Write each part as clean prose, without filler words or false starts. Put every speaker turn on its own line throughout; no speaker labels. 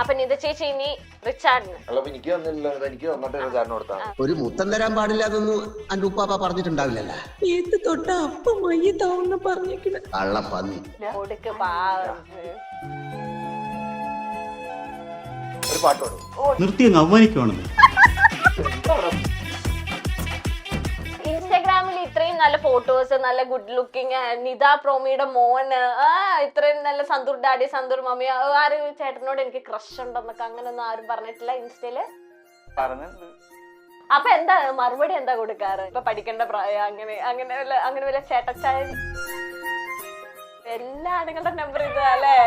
അപ്പൊ നിത ചേച്ചി ഇനി റിച്ചാർഡിന്
ഒരു മുത്തം തരാൻ പാടില്ല എന്നൊന്നും അന്റെ ഉപ്പാപ്പ പറഞ്ഞിട്ടുണ്ടാവില്ലല്ലോ.
ഏത് തൊട്ട അപ്പം മയ്യത്താവുന്ന പറഞ്ഞേക്കണ
കള്ളപ്പന്നി.
കൊടുക്ക് പാവം.
നിർത്തി അങ്ങ് അവമാനിക്കുവാണെന്ന്.
ഇൻസ്റ്റാഗ്രാമിൽ ഇത്രയും നല്ല ഫോട്ടോസ്, നല്ല ഗുഡ് ലുക്കിംഗ് നിത പ്രോമിയുടെ മോന്, ഇത്രയും നല്ല സന്തൂർ ഡാഡി സന്തൂർ മമ്മി, ആരും ചേട്ടനോട് എനിക്ക് ക്രഷ് ഉണ്ടെന്നൊക്കെ അങ്ങനെയൊന്നും ആരും പറഞ്ഞിട്ടില്ല ഇൻസ്റ്റയില്. അപ്പൊ എന്താ മറുപടി എന്താ കൊടുക്കാറ്? ഇപ്പൊ പഠിക്കേണ്ട പ്രായം അങ്ങനെ അങ്ങനെ വല്ല ചേട്ടച്ചായ എല്ലാ ആണുങ്ങളുടെ നമ്പർ ഇതാ അല്ലേ?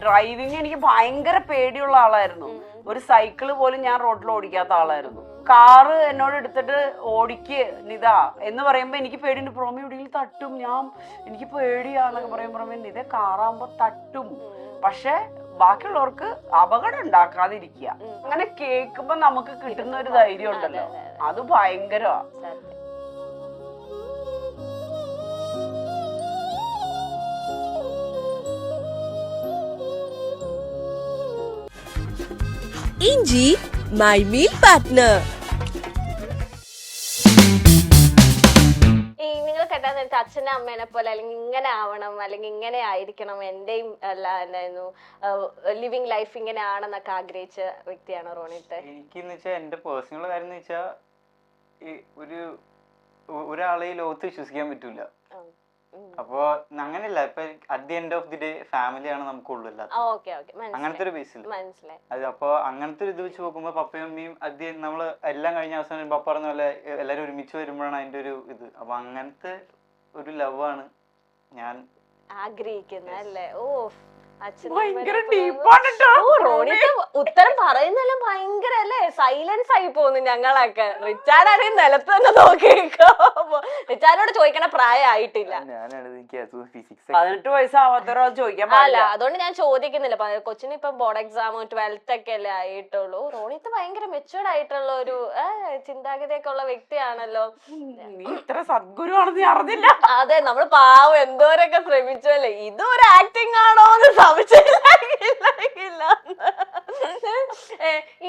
ഡ്രൈവിംഗ് എനിക്ക് ഭയങ്കര പേടിയുള്ള ആളായിരുന്നു. ഒരു സൈക്കിള് പോലും ഞാൻ റോഡിൽ ഓടിക്കാത്ത ആളായിരുന്നു. കാറ് എന്നോട് എടുത്തിട്ട് ഓടിക്ക് നിത എന്ന് പറയുമ്പോ എനിക്ക് പേടിയുണ്ട്. പുറമെ എവിടെയെങ്കിലും തട്ടും, എനിക്ക് പേടിയാന്നൊക്കെ പറയുമ്പോ നിത കാറാകുമ്പോ തട്ടും. പക്ഷെ ബാക്കിയുള്ളവർക്ക് അപകടം ഉണ്ടാക്കാതിരിക്കുക. അങ്ങനെ കേൾക്കുമ്പോ നമുക്ക് കിട്ടുന്ന ഒരു ധൈര്യം ഉണ്ടല്ലോ, അത് ഭയങ്കരമാണ്.
ഇഞ്ചി മൈ മീൽ പാർട്ട്ണർ.
ഈ നിങ്ങൾ കേട്ടാ നേരത്തെ അച്ഛനെ അമ്മേനെ പോലെ അല്ലെങ്കിൽ ഇങ്ങനെ ആവണം അല്ലെങ്കിൽ ഇങ്ങനെ ആയിരിക്കണം, എന്റെയും അല്ല എന്തായിരുന്നു ലിവിങ് ലൈഫ് ഇങ്ങനെ ആണെന്നൊക്കെ ആഗ്രഹിച്ച വ്യക്തിയാണോ റോണിത്തെ?
എനിക്കെന്ന് വെച്ചാൽ എന്റെ പേഴ്സണൽ കാര്യം എന്ന് വെച്ചാൽ ഒരാളെ ഈ ലോകത്ത് വിശ്വസിക്കാൻ പറ്റൂല. അപ്പൊ അങ്ങനെയല്ല, ഇപ്പൊ at the end of the day ഫാമിലിയാണ് നമുക്കുള്ളൂ അങ്ങനത്തെ ഒരു ബേസിൽ. അത് അപ്പൊ അങ്ങനത്തെ ഒരു ഇത് വെച്ച് നോക്കുമ്പോ പപ്പയും അമ്മയും നമ്മള് എല്ലാം കഴിഞ്ഞ അവസാനം പപ്പ പറഞ്ഞ പോലെ എല്ലാരും ഒരുമിച്ച് വരുമ്പോഴാണ് അതിന്റെ ഒരു ഇത്. അപ്പൊ അങ്ങനത്തെ ഒരു ലവ് ആണ് ഞാൻ
ആഗ്രഹിക്കുന്നത് അല്ലേ? ഓ ഉത്തരം പറയുന്നെല്ലാം ഭയങ്കര അല്ലേ, സൈലൻസ് ആയി പോകുന്നു ഞങ്ങളൊക്കെ. റിച്ചാർഡ് ആണെങ്കിൽ നിലത്ത് തന്നെ നോക്കിയിരിക്കോ. റിച്ചാർഡിനോട് ചോദിക്കണ പ്രായമായിട്ടില്ല.
18 വയസ്സാവാത്തവരോ ചോദിക്കാൻ പാടില്ല.
അതുകൊണ്ട് ഞാൻ ചോദിക്കുന്നില്ല. കൊച്ചിന് ഇപ്പൊ ബോർഡ് എക്സാം 12th ഒക്കെ അല്ലേ ആയിട്ടുള്ളൂ. റോണിത്ത് ഭയങ്കര മെച്ചുവേർഡ് ആയിട്ടുള്ള ഒരു ചിന്താഗതിയൊക്കെ ഉള്ള വ്യക്തിയാണല്ലോ.
ഇത്ര സദ്ഗുരു ആണെന്ന് ഞാൻ അറിഞ്ഞില്ല.
അതെ, നമ്മള് പാവം എന്തോരൊക്കെ ശ്രമിച്ചല്ലേ, ഇതും ഒരു ആക്ടിങ് ആണോ എന്ന് സംശയമില്ല.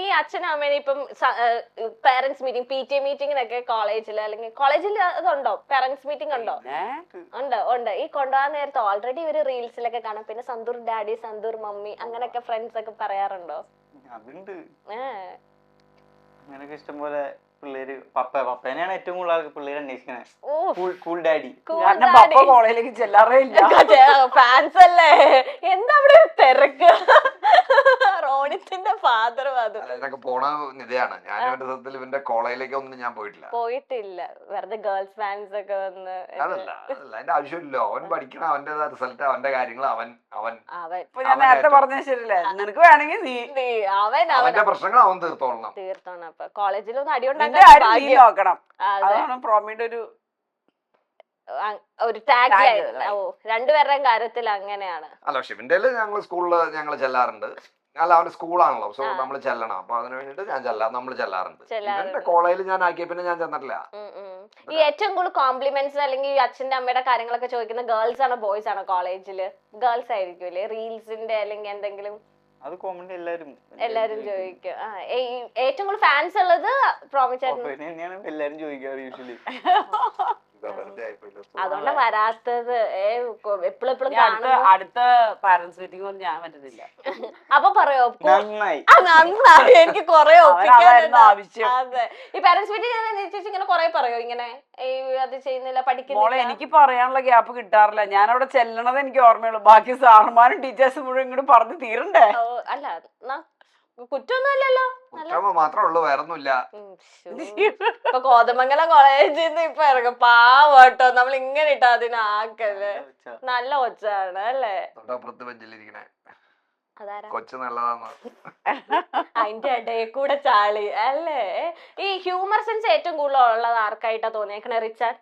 ഈ അച്ഛനും അമ്മേനെ ഇപ്പം പേരന്റ്സ് മീറ്റിംഗ്, PTA മീറ്റിങ്ങിനൊക്കെ കോളേജിൽ അല്ലെങ്കിൽ കോളേജിൽ അതുണ്ടോ? പേരന്റ്സ് മീറ്റിംഗ് ഉണ്ടോ? ഉണ്ട്. ഈ കൊണ്ടുപോകാൻ നേരത്തെ ഓൾറെഡി ഒരു റീൽസിലൊക്കെ കാണാം. പിന്നെ സന്തൂർ ഡാഡി സന്തൂർ മമ്മി അങ്ങനെയൊക്കെ ഫ്രണ്ട്സ് ഒക്കെ പറയാറുണ്ടോ?
അതുണ്ട്. അങ്ങനെയൊക്കെ ഇഷ്ടംപോലെ പിള്ളേര് പപ്പേനെയാണ് ഏറ്റവും കൂടുതൽ ആൾക്ക് പിള്ളേര് അന്വേഷിക്കണേ. Cool daddy.
കാരണം പപ്പ കോളേജിലേക്ക് ചെല്ലാറേ ഇല്ല.
ഫാൻസ് അല്ലേ? എന്താ അവിടെ തിരക്ക്? റോണിത്തിന്റെ ഫാദറും അതും
പോണ നിതയാണ്. ഞാൻ ഇവന്റെ സത്യത്തിൽ ഇവന്റെ കോളേജിലേക്ക് ഒന്നും ഞാൻ പോയിട്ടില്ല.
വെറുതെ ഗേൾസ് ഫാൻസ് ഒക്കെ വന്ന്.
അതല്ല അതിന്റെ ആവശ്യമില്ലല്ലോ. അവൻ പഠിക്കണം, അവന്റെ റിസൾട്ട്, അവന്റെ കാര്യങ്ങൾ അവൻ
ഞാൻ നേരത്തെ പറഞ്ഞ ശരിയല്ലേ? നിനക്ക് വേണമെങ്കിൽ നീ
അവന്റെ പ്രശ്നങ്ങൾ അവൻ തീർത്തോളണം.
അപ്പൊ കോളേജിലൊന്നും അടിയുണ്ടാക്കാൻ
നോക്കണം. അതാണ് പ്രോമിയുടെ
ഒരു ടാഗ് ലൈൻ. രണ്ടുപേരുടെയും കാര്യത്തിൽ അങ്ങനെയാണ്.
അല്ല, പക്ഷെ ഇവന്റെ ഞങ്ങൾ സ്കൂളില് ഞങ്ങൾ ചെല്ലാറുണ്ട്. അല്ല, അവന്റെ സ്കൂളാണല്ലോ, സോ നമ്മൾ ചെല്ലണം. അപ്പൊ അതിന് വേണ്ടിട്ട് നമ്മൾ ചെല്ലാറുണ്ട്. ഇവന്റെ കോളേജിൽ ഞാൻ ആക്കിയ പിന്നെ ഞാൻ ചെന്നിട്ടില്ല.
ഈ ഏറ്റവും കൂടുതൽ കോംപ്ലിമെന്റ്സ് അല്ലെങ്കിൽ അച്ഛന്റെ അമ്മയുടെ കാര്യങ്ങളൊക്കെ ചോദിക്കുന്ന ഗേൾസ് ആണോ ബോയ്സ് ആണോ? കോളേജില് ഗേൾസ് ആയിരിക്കുമല്ലേ? റീൽസിന്റെ അല്ലെങ്കിൽ എന്തെങ്കിലും
അത് കോമഡി
എല്ലാരും ചോദിക്കും. ഏറ്റവും കൂടുതൽ ഫാൻസ് ഉള്ളത്
തന്നെയാണ് എല്ലാരും ചോദിക്കാറ് യൂഷ്വലി.
അതുകൊണ്ട് വരാത്തത് എപ്പോഴും
അടുത്ത പാരന്റ്സ് മീറ്റിംഗ് ഒന്നും ഞാൻ പറ്റുന്നില്ല.
അപ്പൊ പറയോ?
നന്നായി,
എനിക്ക് കൊറേ
ആവശ്യം.
അതെ, ഈ പാരന്റ്സ് മീറ്റിംഗ് ഇങ്ങനെ കൊറേ പറയോ ഇങ്ങനെ അത് ചെയ്യുന്നില്ല പഠിക്കുന്നില്ല?
എനിക്ക് പറയാനുള്ള ഗ്യാപ്പ് കിട്ടാറില്ല. ഞാൻ അവിടെ ചെല്ലണത് എനിക്ക് ഓർമ്മയുള്ളൂ. ബാക്കി സാറുമാരും ടീച്ചേഴ്സും മുഴുവൻ ഇങ്ങോട്ട് പറഞ്ഞു തീരണ്ടേ.
അല്ല കുറ്റൊന്നുമില്ലല്ലോ,
മാത്രമേ ഉള്ളൂ, വേറൊന്നുമില്ല.
ഇപ്പൊ കോതമംഗലം കോളേജിൽ നിന്ന് ഇപ്പൊ ഇറങ്ങും പാവട്ടോ. നമ്മൾ ഇങ്ങനെ ഇട്ടാ അതിനാക്കല്ലേ. നല്ല ഒച്ചാണ് അല്ലേ?
കൊച്ചു നല്ലതാണ്.
അതിന്റെ ഇടയിൽ കൂടെ ചാളി അല്ലേ? ഈ ഹ്യൂമർ സെൻസ് ഏറ്റവും കൂടുതൽ ഉള്ളത് ആർക്കായിട്ടാ തോന്നിയേക്കണേ റിച്ചാർഡ്?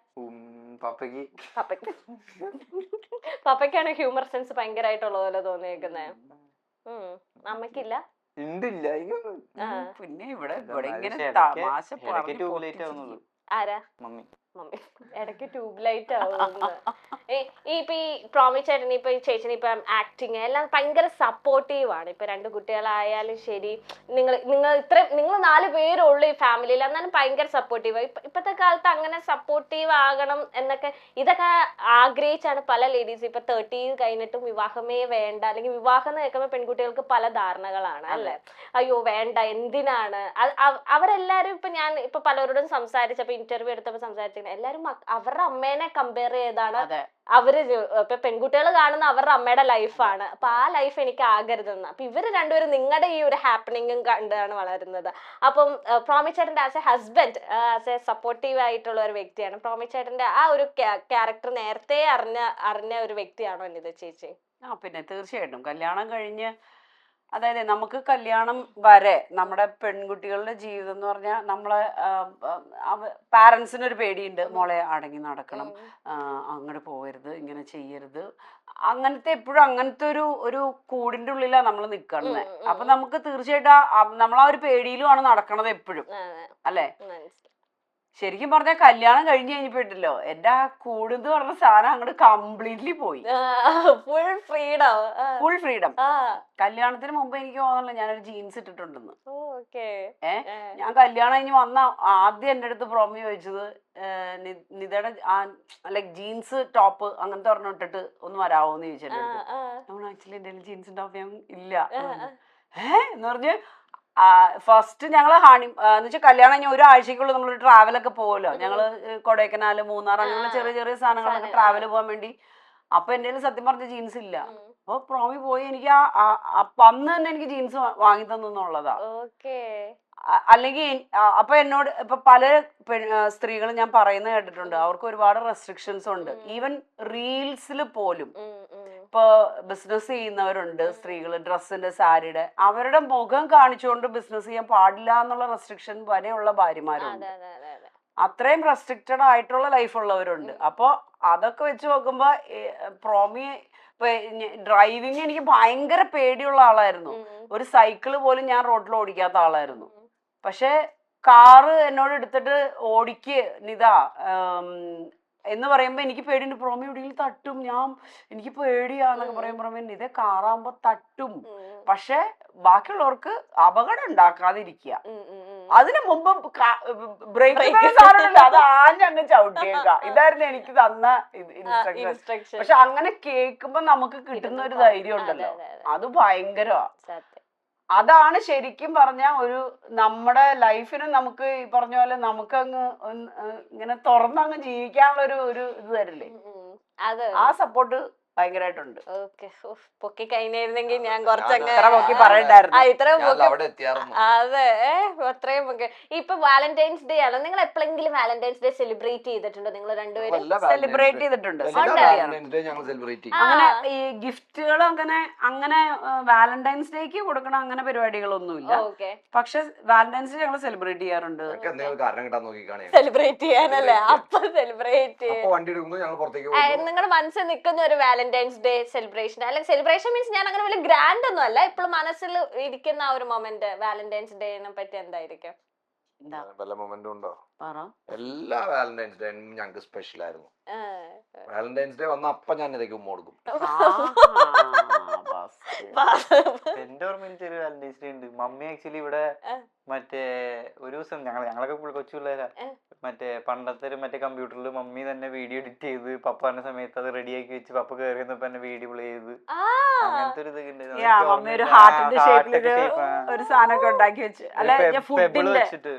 പപ്പയ്ക്കാണ് ഹ്യൂമർ സെൻസ് ഭയങ്കരമായിട്ടുള്ള പോലെ തോന്നിയേക്കുന്നേ. അമ്മക്കില്ല?
പിന്നെ ഇവിടെ ഇങ്ങനെ തമാശ
ആരാ? മമ്മി ഇടയ്ക്ക് ട്യൂബ് ലൈറ്റ് ആവുന്നു. ഇപ്പൊ ഈ പ്രോമി ചേട്ടന് ഇപ്പൊ ഈ ചേച്ചിന് ഇപ്പൊ ആക്ടിങ് എല്ലാം ഭയങ്കര സപ്പോർട്ടീവ് ആണ്. ഇപ്പൊ 2 കുട്ടികളായാലും ശരി, നിങ്ങൾ 4 പേരുള്ളൂ ഈ ഫാമിലിയിൽ, എന്നാലും ഭയങ്കര സപ്പോർട്ടീവ്. ഇപ്പത്തെ കാലത്ത് അങ്ങനെ സപ്പോർട്ടീവ് ആകണം എന്നൊക്കെ ഇതൊക്കെ ആഗ്രഹിച്ചാണ് പല ലേഡീസ് ഇപ്പൊ 30 കഴിഞ്ഞിട്ടും വിവാഹമേ വേണ്ട, അല്ലെങ്കിൽ വിവാഹം എന്ന് കേൾക്കുമ്പോൾ പെൺകുട്ടികൾക്ക് പല ധാരണകളാണ് അല്ലെ. അയ്യോ വേണ്ട, എന്തിനാണ്. അവരെല്ലാരും ഇപ്പൊ ഞാൻ ഇപ്പൊ പലരോടും സംസാരിച്ചപ്പോ ഇന്റർവ്യൂ എടുത്തപ്പോ സംസാരിച്ചിരുന്നു, എല്ലാരും അവരുടെ അമ്മേനെ കമ്പയർ ചെയ്താണ് അവര് ഇപ്പൊ പെൺകുട്ടികൾ കാണുന്ന അവരുടെ അമ്മയുടെ ലൈഫാണ്. അപ്പൊ ആ ലൈഫ് എനിക്ക് ആകരുതെന്ന്. അപ്പൊ ഇവര് രണ്ടുപേരും നിങ്ങളുടെ ഈ ഒരു ഹാപ്പനിങ്ങും കണ്ടാണ് വളരുന്നത്. അപ്പം പ്രോമി ചേട്ടന്റെ as A husband, as A supportive ആയിട്ടുള്ള ഒരു വ്യക്തിയാണ്. പ്രോമി ചേട്ടന്റെ ആ ഒരു ക്യാരക്ടർ നേരത്തെ അറിഞ്ഞ ഒരു വ്യക്തിയാണോ നിത ചേച്ചി?
പിന്നെ തീർച്ചയായിട്ടും കല്യാണം കഴിഞ്ഞ്, അതായത് നമുക്ക് കല്യാണം വരെ നമ്മുടെ പെൺകുട്ടികളുടെ ജീവിതം എന്ന് പറഞ്ഞാൽ നമ്മളെ പാരൻസിനൊരു പേടിയുണ്ട്, മോളെ അടങ്ങി നടക്കണം, അങ്ങോട്ട് പോകരുത്, ഇങ്ങനെ ചെയ്യരുത്, അങ്ങനത്തെ എപ്പോഴും അങ്ങനത്തെ ഒരു കൂടിന്റെ ഉള്ളിലാണ് നമ്മൾ നിൽക്കുന്നത്. അപ്പൊ നമുക്ക് തീർച്ചയായിട്ടും നമ്മൾ ആ ഒരു പേടിയിലുമാണ് നടക്കണത് എപ്പോഴും, അല്ലേ? ശരിക്കും പറഞ്ഞാൽ കല്യാണം കഴിഞ്ഞ് കഴിഞ്ഞപ്പോഴല്ലോ എന്റെ ആ കൂടെന്ന് പറഞ്ഞ സാധനം അങ്ങോട്ട് കംപ്ലീറ്റ്ലി പോയി. Full freedom. കല്യാണത്തിന് മുമ്പ് എനിക്ക് തോന്നുന്നില്ല ഞാനൊരു ജീൻസ് ഇട്ടിട്ടുണ്ടെന്ന്. ഞാൻ കല്യാണം കഴിഞ്ഞ് വന്ന ആദ്യം എന്റെ അടുത്ത് പ്രോമി ചോദിച്ചത്, നിതയുടെ ലൈക് ജീൻസ് ടോപ്പ് അങ്ങനത്തെ ഒരെണ്ണം ഇട്ടിട്ട് ഒന്ന് വരാവോന്ന് ചോദിച്ചെന്റെ അടുത്ത്. ആക്ച്വലി എന്റെ ജീൻസ് ടോപ്പ് ഞാൻ ഇല്ല എന്ന് പറഞ്ഞ് ഫസ്റ്റ് ഞങ്ങള് എന്ന് വെച്ചാൽ കല്യാണം കഴിഞ്ഞ ഒരാഴ്ചക്കുള്ളിൽ നമ്മളൊരു ട്രാവലൊക്കെ പോകുമല്ലോ. ഞങ്ങള് കൊടൈക്കനാല്, മൂന്നാർ, അങ്ങനെയുള്ള ചെറിയ ചെറിയ സാധനങ്ങളൊക്കെ ട്രാവൽ പോകാൻ വേണ്ടി. അപ്പൊ എന്റെ കയ്യിൽ സത്യം പറഞ്ഞ ജീൻസ് ഇല്ല. അപ്പൊ പ്രോമി പോയി എനിക്ക് അന്ന് തന്നെ എനിക്ക് ജീൻസ് വാങ്ങി തന്നുള്ളതാ. അല്ലെങ്കിൽ അപ്പൊ എന്നോട് ഇപ്പൊ പല സ്ത്രീകളും ഞാൻ പറയുന്നത് കേട്ടിട്ടുണ്ട്, അവർക്ക് ഒരുപാട് റെസ്ട്രിക്ഷൻസ് ഉണ്ട്. ഈവൻ റീൽസിൽ പോലും ഇപ്പൊ ബിസിനസ് ചെയ്യുന്നവരുണ്ട് സ്ത്രീകൾ, ഡ്രസ്സിന്റെ, സാരിയുടെ, അവരുടെ മുഖം കാണിച്ചുകൊണ്ട് ബിസിനസ് ചെയ്യാൻ പാടില്ല എന്നുള്ള റെസ്ട്രിക്ഷൻ വരെയുള്ള ഭാര്യമാരുണ്ട്. അത്രയും റെസ്ട്രിക്റ്റഡ് ആയിട്ടുള്ള ലൈഫ് ഉള്ളവരുണ്ട്. അപ്പൊ അതൊക്കെ വെച്ച് നോക്കുമ്പോ പ്രോമി ഇപ്പൊ ഡ്രൈവിങ് എനിക്ക് ഭയങ്കര പേടിയുള്ള ആളായിരുന്നു. ഒരു സൈക്കിള് പോലും ഞാൻ റോഡിൽ ഓടിക്കാത്ത ആളായിരുന്നു. പക്ഷെ കാറ് എന്നോട് എടുത്തിട്ട് ഓടിക്ക് നിതാ എന്ന് പറയുമ്പോ എനിക്ക് പേടിയുണ്ട്, പ്രോമി എവിടെയെങ്കിലും തട്ടും, എനിക്ക് പേടിയാന്നൊക്കെ പറയുമ്പോ നിത കാറാകുമ്പോ തട്ടും. പക്ഷെ ബാക്കിയുള്ളവർക്ക് അപകടം ഉണ്ടാക്കാതിരിക്കുക. അതിനു മുമ്പ് ബ്രേക്ക് സാധനമില്ല, അത് ആഞ്ഞങ്ങ് ചവിട്ടിയേക്ക. ഇതായിരുന്നു എനിക്ക് തന്ന ഇൻസ്ട്രക്ഷൻ. പക്ഷെ അങ്ങനെ കേൾക്കുമ്പോ നമുക്ക് കിട്ടുന്ന ഒരു ധൈര്യം ഉണ്ടല്ലോ, അത് ഭയങ്കരമാണ്. അതാണ് ശരിക്കും പറഞ്ഞ ഒരു നമ്മുടെ ലൈഫിന് നമുക്ക് ഈ പറഞ്ഞ പോലെ നമുക്കങ്ങ് ഇങ്ങനെ തുറന്നങ്ങ് ജീവിക്കാനുള്ള ഒരു ഇത് തരില്ലേ, ആ സപ്പോർട്ട് ഭയങ്കരമായിട്ടുണ്ട്.
പൊക്കി കഴിഞ്ഞിരുന്നെങ്കിൽ ഞാൻ കുറച്ചങ്ങ് അതെ അത്രയും പൊക്കി. ഇപ്പൊ വാലന്റൈൻസ് ഡേ ആണ്, നിങ്ങൾ എപ്പോഴെങ്കിലും വാലന്റൈൻസ് ഡേ സെലിബ്രേറ്റ് ചെയ്തിട്ടുണ്ടോ? നിങ്ങൾ രണ്ടുപേരും
സെലിബ്രേറ്റ് ചെയ്തിട്ടുണ്ട്. അങ്ങനെ ഈ ഗിഫ്റ്റുകൾ അങ്ങനെ വാലന്റൈൻസ് ഡേക്ക് കൊടുക്കണം അങ്ങനെ പരിപാടികളൊന്നുമില്ല. പക്ഷെ വാലന്റൈൻസ് ഡേ ഞങ്ങൾ സെലിബ്രേറ്റ് ചെയ്യാറുണ്ട്.
സെലിബ്രേറ്റ് ചെയ്യാനല്ലേ? അപ്പൊ സെലിബ്രേറ്റ് നിങ്ങളുടെ മനസ്സിൽ നിൽക്കുന്ന ഒരു വാലന്റൈൻസ് ഡേ സെലിബ്രേഷൻ, അല്ലെങ്കിൽ സെലിബ്രേഷൻ മീൻസ് ഞാൻ അങ്ങനെ വലിയ ഗ്രാൻഡ് ഒന്നും അല്ല, ഇപ്പോഴും മനസ്സിൽ ഇരിക്കുന്ന ആ ഒരു മൊമെന്റ് വാലന്റൈൻസ് ഡേനെ പറ്റി എന്തായിരിക്കും?
എല്ലാ വാലന്റൈൻസ് ഡേയും ഞങ്ങൾക്ക് സ്പെഷ്യൽ ആയിരുന്നു. വാലന്റൈൻസ് ഡേ വന്ന അപ്പൊ ഞാൻ ഇതൊക്കെ ഉമ്മ കൊടുക്കും.
എന്റെ ഓർമ്മയിൽ ഒരു വാലന്റൈൻസ് ഡേ ഉണ്ട്. മമ്മി ആക്ച്വലി ഇവിടെ മറ്റേ ഒരു ദിവസം ഞങ്ങളൊക്കെ കൊച്ചു പിള്ളേരാ, മറ്റേ പണ്ടത്തെ മറ്റേ കമ്പ്യൂട്ടറിൽ മമ്മി തന്നെ വീഡിയോ എഡിറ്റ് ചെയ്ത് പപ്പ പറഞ്ഞ സമയത്ത് അത് റെഡിയാക്കി വെച്ച് പപ്പ കയറി വന്നപ്പോ തന്നെ വീഡിയോ പ്ലേ ചെയ്ത് അങ്ങനത്തെ ഒരു ഇത് വെച്ചിട്ട്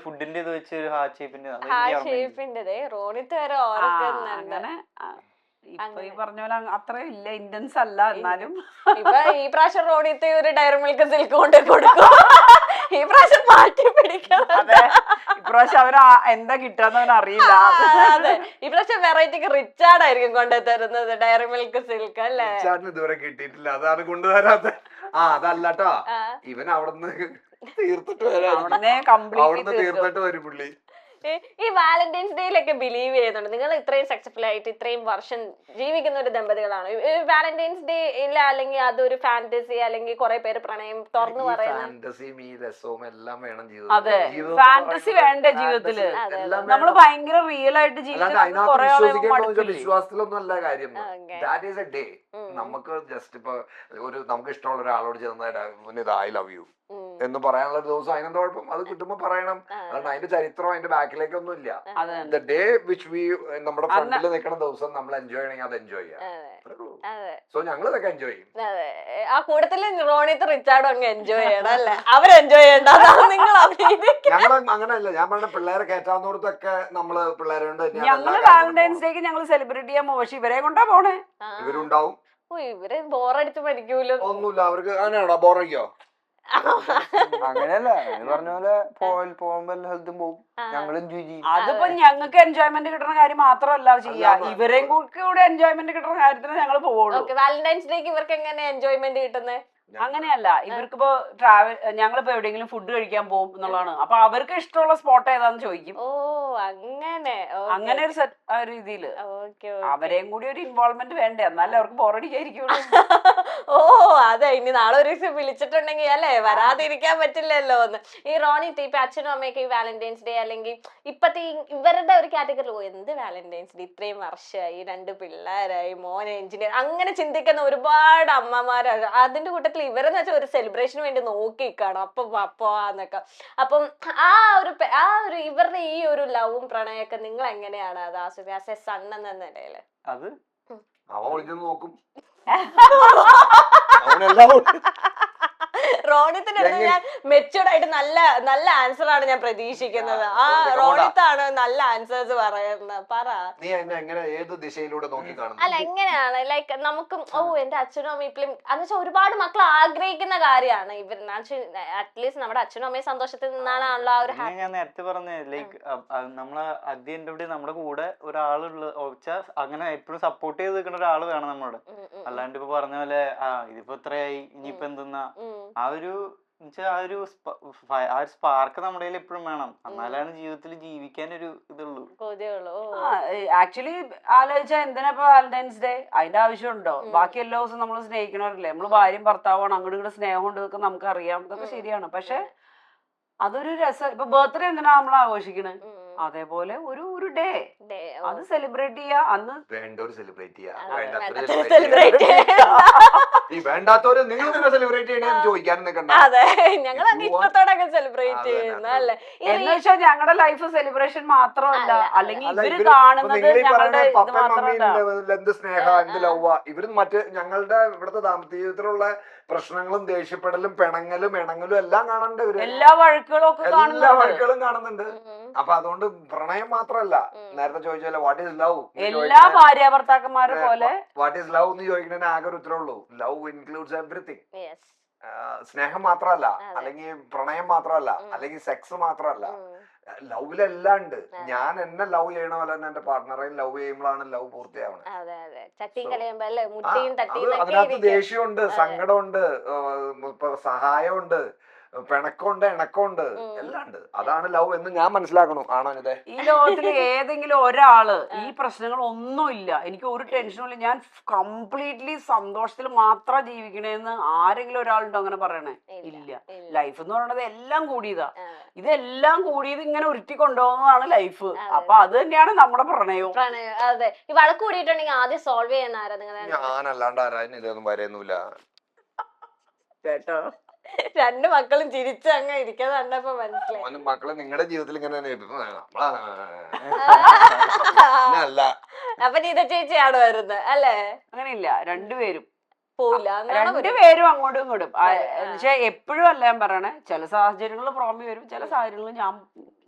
ഫുഡിന്റെ ഇത് വെച്ച് ഒരു ഹാർട്ട് ഷേപ്പിന്റെ
റോണിത്ത് വരെ ഓർക്കുന്നുണ്ട്.
ഇപ്പൊ ഈ പറഞ്ഞ പോലെ അത്ര ഇല്ല, ഇന്റൻസ് അല്ല. എന്നാലും
ഇപ്പൊ ഈ പ്രാവശ്യം റോണിത്തെ ഒരു ഡയറി മിൽക്ക് സിൽക്ക് കൊണ്ട് കൊടുക്കും, ഈ പ്രാവശ്യം മാറ്റി പിടിക്കാം.
ഇപ്രാവശ്യം അവര് എന്താ കിട്ടാന്ന് അറിയില്ല.
അതെ, ഈ പ്രാവശ്യം വെറൈറ്റിക്ക് റിച്ചാർഡ് ആയിരിക്കും കൊണ്ടു തരുന്നത് ഡയറി മിൽക്ക് സിൽക്ക് അല്ലേ?
ഇതുവരെ കിട്ടിയിട്ടില്ല, അതാണ് കൊണ്ടുവരാത്ത. അതല്ലട്ടോ, ഇവൻ അവിടുന്ന് തീർത്തിട്ട് വരും പുള്ളി.
ഈ വാലന്റൈൻസ് ഡേയിലൊക്കെ ബിലീവ് ചെയ്യുന്നുണ്ട്. നിങ്ങൾ ഇത്രയും സക്സസ്ഫുൾ ആയിട്ട് ഇത്രയും വർഷം ജീവിക്കുന്ന ഒരു ദമ്പതികളാണ്. വാലന്റൈൻസ് ഡേ ഇല്ല അല്ലെങ്കിൽ അതൊരു ഫാന്റസി അല്ലെങ്കിൽ കുറെ പേര് പ്രണയം തുറന്നു പറയുന്ന
ഫാന്റസിയും ഈ രസവും എല്ലാം വേണം
അതെ, ഫാന്റസി വേണ്ട ജീവിതത്തില്. നമ്മള് ഭയങ്കര റിയൽ ആയിട്ട് ജീവിതത്തിൽ
വിശ്വാസത്തിലൊന്നും അല്ല കാര്യം. That is A day. നമുക്ക് ജസ്റ്റ് ഇപ്പൊ നമുക്ക് ഇഷ്ടമുള്ള ഒരാളോട് ചെന്ന് ഐ ലവ് യു എന്ന് പറയാനുള്ള ഒരു ദിവസം അതിനെന്താ കുഴപ്പം? അത് കിട്ടുമ്പോ പറയണം. അതുകൊണ്ട് അതിന്റെ ചരിത്രം അതിന്റെ ബാക്കിലേക്കൊന്നും ഇല്ല. ദ ഡേ വിച്ച് വി നമ്മുടെ ഫ്രണ്ടിൽ നിൽക്കുന്ന ദിവസം നമ്മൾ എൻജോയ് ചെയ്യണമെങ്കിൽ അത് എൻജോയ് ചെയ്യാം. സോ ഞങ്ങൾ ഇതൊക്കെ എൻജോയ് ചെയ്യും.
ആ കൂട്ടത്തില് റോണിത്ത് റിച്ചാർഡും അങ്ങ് എൻജോയ് ചെയ്യണം അല്ലേ? അവർ എൻജോയ് ചെയ്യണ്ട, നിങ്ങൾ
ഞങ്ങൾ അങ്ങനെയല്ല. ഞാൻ പറഞ്ഞ പിള്ളേരെ കയറ്റാവുന്നിടത്തൊക്കെ നമ്മള് പിള്ളേരെ കൊണ്ട്
ഞങ്ങള് വാലന്റൈൻസ് ഡേക്ക് ഞങ്ങൾ സെലിബ്രേറ്റ് ചെയ്യാൻ പോകും. പക്ഷെ ഇവരെ കൊണ്ടാ പോണേ.
ഇവരുണ്ടാവും.
ഇവര് ബോറടിച്ച് പഠിക്കൂലോ.
ഒന്നുമില്ല അവർക്ക്. അങ്ങനെയാണോ? ബോറടിക്കോ?
അങ്ങനെയല്ല, പറഞ്ഞ പോലെ പോകുമ്പോ എല്ലാ സ്ഥലത്തും പോകും. ഞങ്ങൾ എൻജോയ് ചെയ്യും.
അതിപ്പോ ഞങ്ങൾക്ക് എൻജോയ്മെന്റ് കിട്ടുന്ന കാര്യം മാത്രമല്ല ചെയ്യാ, ഇവരെയും കൂടെ എൻജോയ്മെന്റ് കിട്ടുന്ന കാര്യത്തിന് ഞങ്ങൾ പോവുള്ളൂ.
വാലന്റൈൻസ് ഡേക്ക് ഇവർക്ക് എങ്ങനെ എൻജോയ്മെന്റ് കിട്ടുന്നത്?
അങ്ങനെയല്ല, ഇവർക്കിപ്പോ ഞങ്ങളിപ്പോ എവിടെയെങ്കിലും ഫുഡ് കഴിക്കാൻ പോകും എന്നുള്ളതാണ്. അപ്പൊ അവർക്ക് ഇഷ്ടമുള്ള സ്പോട്ട് ഏതാന്ന് ചോദിക്കും.
ഓ അങ്ങനെ
അങ്ങനെ ഒരു രീതിയില് അവരെയും കൂടി ഒരു ഇൻവോൾവ്മെന്റ് വേണ്ടേ, എന്നാലും അവർക്ക് ബോറടിക്കായിരിക്കുള്ളൂ.
ഓ അതെ, ഇനി നാളെ ഒരു ദിവസം വിളിച്ചിട്ടുണ്ടെങ്കിൽ അല്ലേ വരാതിരിക്കാൻ പറ്റില്ലല്ലോ എന്ന്. ഈ റോണി ഇപ്പൊ അച്ഛനും അമ്മയൊക്കെ ഈ വാലന്റൈൻസ് ഡേ അല്ലെങ്കിൽ ഇപ്പത്തെ ഇവരുടെ ഒരു കാറ്റഗറി എന്ത് വാലന്റൈൻസ് ഡേ, ഇത്രയും വർഷമായി, 2 പിള്ളേരായി, മോനെ എഞ്ചിനീയർ, അങ്ങനെ ചിന്തിക്കുന്ന ഒരുപാട് അമ്മമാരാണ്. അതിന്റെ കൂട്ടത്തിൽ ഇവരെന്ന് വെച്ചാൽ ഒരു സെലിബ്രേഷന് വേണ്ടി നോക്കിക്കാണോ അപ്പോന്നൊക്കെ. അപ്പം ആ ഒരു ഇവരുടെ ഈ ഒരു ലവും പ്രണയമൊക്കെ നിങ്ങൾ എങ്ങനെയാണ് അത് ആസ്വദിക്കുക സൺ എന്ന നിലയില്?
അത്
അവൻ വിളിച്ചു നോക്കും.
റോണിത്തിന്റെ അടുത്ത് ഞാൻ മെച്ചൂർഡ് ആയിട്ട് നല്ല ആൻസർ ആണ് ഞാൻ പ്രതീക്ഷിക്കുന്നത്. ആ റോണിത്താണ് നല്ല ആൻസേഴ്സ് പറയുന്നത്. പറ,
നീ എങ്ങനെ ഏത് ദിശയിലൂടെ നോക്കി കാണുന്നു?
അല്ല എങ്ങനെയാണ് ലൈക്ക് നമുക്കും എന്റെ അച്ഛനും അമ്മയും ഇപ്പോഴും എന്ന് വെച്ചാൽ ഒരുപാട് മക്കൾ ആഗ്രഹിക്കുന്ന കാര്യമാണ് ഇവർ. അറ്റ്ലീസ്റ്റ് നമ്മുടെ അച്ഛനും അമ്മയും സന്തോഷത്തിൽ നിന്നാണല്ലോ ആ ഒരു ഹാപ്പി.
ഞാൻ നേരത്തെ പറഞ്ഞ ലൈക്ക് നമ്മളെ അധ്യയന്റെ നമ്മുടെ കൂടെ ഒരാളുള്ള അങ്ങനെ എപ്പോഴും സപ്പോർട്ട് ചെയ്ത് നിൽക്കുന്ന ഒരാൾ വേണം നമ്മളോട്. അല്ലാണ്ട് ഇപ്പൊ പറഞ്ഞ പോലെ ഇതിപ്പോ ഇത്രയായി ഇനിയിപ്പോ എന്തെന്നാ ആ ഒരു സ്പാർക്ക് നമ്മുടെ കയ്യിൽ എപ്പോഴും വേണം. എന്നാലാണ് ജീവിതത്തിൽ ജീവിക്കാൻ ഒരു ഇതുള്ളൂ.
ആക്ച്വലി ആലോചിച്ചാ എന്തിനാ ഇപ്പൊ വാലന്റൈൻസ് ഡേ? അതിന്റെ ആവശ്യമുണ്ടോ? ബാക്കി എല്ലാ ദിവസവും നമ്മൾ സ്നേഹിക്കണവരല്ലേ. നമ്മള് ഭാര്യയും ഭർത്താവാണ്, അങ്ങോട്ട് ഇങ്ങോട്ട് സ്നേഹം ഉണ്ട്, ഇതൊക്കെ നമുക്ക് അറിയാം, ഇതൊക്കെ ശരിയാണ്. പക്ഷെ അതൊരു രസം. ഇപ്പൊ ബർത്ത്ഡേ എന്തിനാ നമ്മൾ ആഘോഷിക്കണേ? അതേപോലെ ഒരു ഡേ അത് സെലിബ്രേറ്റ് ചെയ്യാ. അന്ന്
വേണ്ടവര് സെലിബ്രേറ്റ് ചെയ്യാ,
വേണ്ടാത്തവര്
നിങ്ങൾ സെലിബ്രേറ്റ് ചെയ്യണമെന്ന് ചോദിക്കാനും നിൽക്കണ്ട.
അതെ, ഞങ്ങൾ ഇഷ്ടത്തോടെ സെലിബ്രേറ്റ് ചെയ്യുന്നു അല്ലേ.
എന്ന് വെച്ചാൽ ഞങ്ങളുടെ ലൈഫ് സെലിബ്രേഷൻ മാത്രമല്ല, അല്ലെങ്കിൽ ഇവര് കാണുന്നത് ഞങ്ങളുടെ ഇത് മാത്രമല്ല.
എന്ത് സ്നേഹ എന്ത് ലവ്വ ഇവര് മറ്റ് ഞങ്ങളുടെ ഇവിടുത്തെ ദാമ്പത്യ ജീവിതത്തിലുള്ള പ്രശ്നങ്ങളും ദേഷ്യപ്പെടലും പിണങ്ങലും ഇണങ്ങലും എല്ലാം കാണുന്നുണ്ട്. ഇവര്
എല്ലാ വഴക്കുകളും
കാണുന്നുണ്ട്. അപ്പൊ അതുകൊണ്ട് പ്രണയം മാത്രല്ല, നേരത്തെ ചോദിച്ചാലോ വാട്ട് ഈസ് ലവ്,
എല്ലാ ഭാര്യ ഭർത്താക്കന്മാരെ പോലെ
വാട്ട് ഈസ് ലവ് എന്ന് ചോദിക്കുന്നതിന് ആകെ ഒരു ഉത്തരവുള്ളൂ, ലവ് ഇൻക്ലൂഡ്സ് എവറിത്തിങ്. സ്നേഹം മാത്രമല്ല, അല്ലെങ്കിൽ പ്രണയം മാത്രമല്ല, അല്ലെങ്കിൽ സെക്സ് മാത്രമല്ല, ലവിലെല്ലാം ഉണ്ട്. ഞാൻ എന്നെ ലവ് ചെയ്യണ പോലെ തന്നെ എന്റെ പാർട്ട്ണറെയും ലവ് ചെയ്യുമ്പോഴാണ് ലവ് പൂർത്തിയാവണം. അതിനകത്ത് ദേഷ്യമുണ്ട്, സങ്കടമുണ്ട്, സഹായമുണ്ട്, പിണക്കമുണ്ട്, ഇണക്കമുണ്ട്, എല്ലാം ഉണ്ട്. അതാണ് ലവ് എന്ന് ഞാൻ മനസ്സിലാക്കണു. ആണോ ഇതേ?
ഈ ലോകത്തിൽ ഏതെങ്കിലും ഒരാള് ഈ പ്രശ്നങ്ങൾ ഒന്നുമില്ല, എനിക്ക് ഒരു ടെൻഷനും ഇല്ല, ഞാൻ കംപ്ലീറ്റ്ലി സന്തോഷത്തിൽ മാത്രം ജീവിക്കണേന്ന് ആരെങ്കിലും ഒരാളുണ്ടോ അങ്ങനെ പറയണേ? ഇല്ല. ലൈഫ് എന്ന് പറയുന്നത് എല്ലാം കൂടിയതാ. ഇതെല്ലാം കൂടിയത് ഇങ്ങനെ ഉരുട്ടി കൊണ്ടുപോകുന്നതാണ് ലൈഫ്. അപ്പൊ അത് തന്നെയാണ് നമ്മുടെ പ്രണയവും.
അതെ, ഈ വഴക്ക് കൂടിയിട്ടുണ്ടെങ്കിൽ ആദ്യം സോൾവ് ചെയ്യുന്ന ആരാ?
ഞാനല്ലാണ്ട് ആരാനും ഇതൊന്നും വരെയൊന്നുമില്ല
കേട്ടോ.
2 മക്കളും ചിരിച്ച് അങ്ങ് ഇരിക്കുന്നത് കണ്ടപ്പോ മനസ്സിലായി.
മക്കള് നിങ്ങളുടെ ജീവിതത്തിൽ ഇങ്ങനെ അല്ല.
അപ്പൊ നീത ചേച്ചിയാണ് വരുന്നത് അല്ലേ?
അങ്ങനെയില്ല, രണ്ടുപേരും
പോയില്ല,
2 പേരും അങ്ങോട്ടും ഇങ്ങോട്ടും. പക്ഷെ എപ്പോഴും അല്ല ഞാൻ പറയണേ, ചില സാഹചര്യങ്ങളിൽ പ്രോമി വരും, ചില സാഹചര്യങ്ങളിൽ ഞാൻ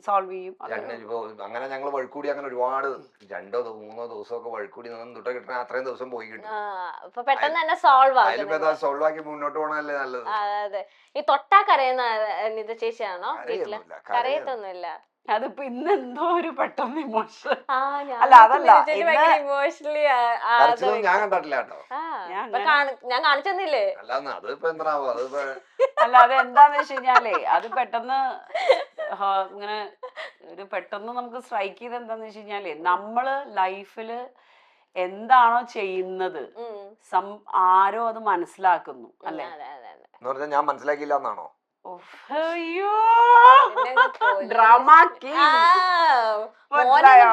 സോൾവ് ചെയ്യും.
അങ്ങനെ ഞങ്ങൾ വഴുക്കൂടി അങ്ങനെ ഒരുപാട് 2 or 3 ദിവസമൊക്കെ വഴുക്കൂടി തൊട്ട് കിട്ടണ അത്രയും ദിവസം പോയി കിട്ടും.
പെട്ടെന്ന് തന്നെ സോൾവ്
ആക്കി മുന്നോട്ട് പോകണല്ലേ നല്ലത്.
അതെ, ഈ തൊട്ടാ കരയുന്ന നിത ചേച്ചിയാണോ വീട്ടില്? കരയത്തൊന്നുമില്ല.
അതിപ്പോ ഇന്ന് എന്തോ ഒരു പെട്ടെന്ന് ഇമോഷൻ.
അല്ല അതല്ല, ഇമോഷണലി
ഞാൻ കണ്ടിട്ടില്ല കേട്ടോ.
ഞാൻ കാണിച്ചെന്നില്ലേ?
അല്ലാന്ന് അതിപ്പോ എന്താണാവോ? അതിപ്പോ
അല്ല, അത് എന്താന്ന് വെച്ച് കഴിഞ്ഞാലേ അത് പെട്ടെന്ന് ഇങ്ങനെ ഒരു പെട്ടെന്ന് നമുക്ക് സ്ട്രൈക്ക് ചെയ്ത് എന്താന്ന് വെച്ച് കഴിഞ്ഞാല് നമ്മള് ലൈഫില് എന്താണോ ചെയ്യുന്നത് ആരോ അത് മനസ്സിലാക്കുന്നു അല്ലെ?
എന്ന് പറഞ്ഞാൽ ഞാൻ മനസ്സിലാക്കിയില്ല എന്നാണോ?
അയ്യോ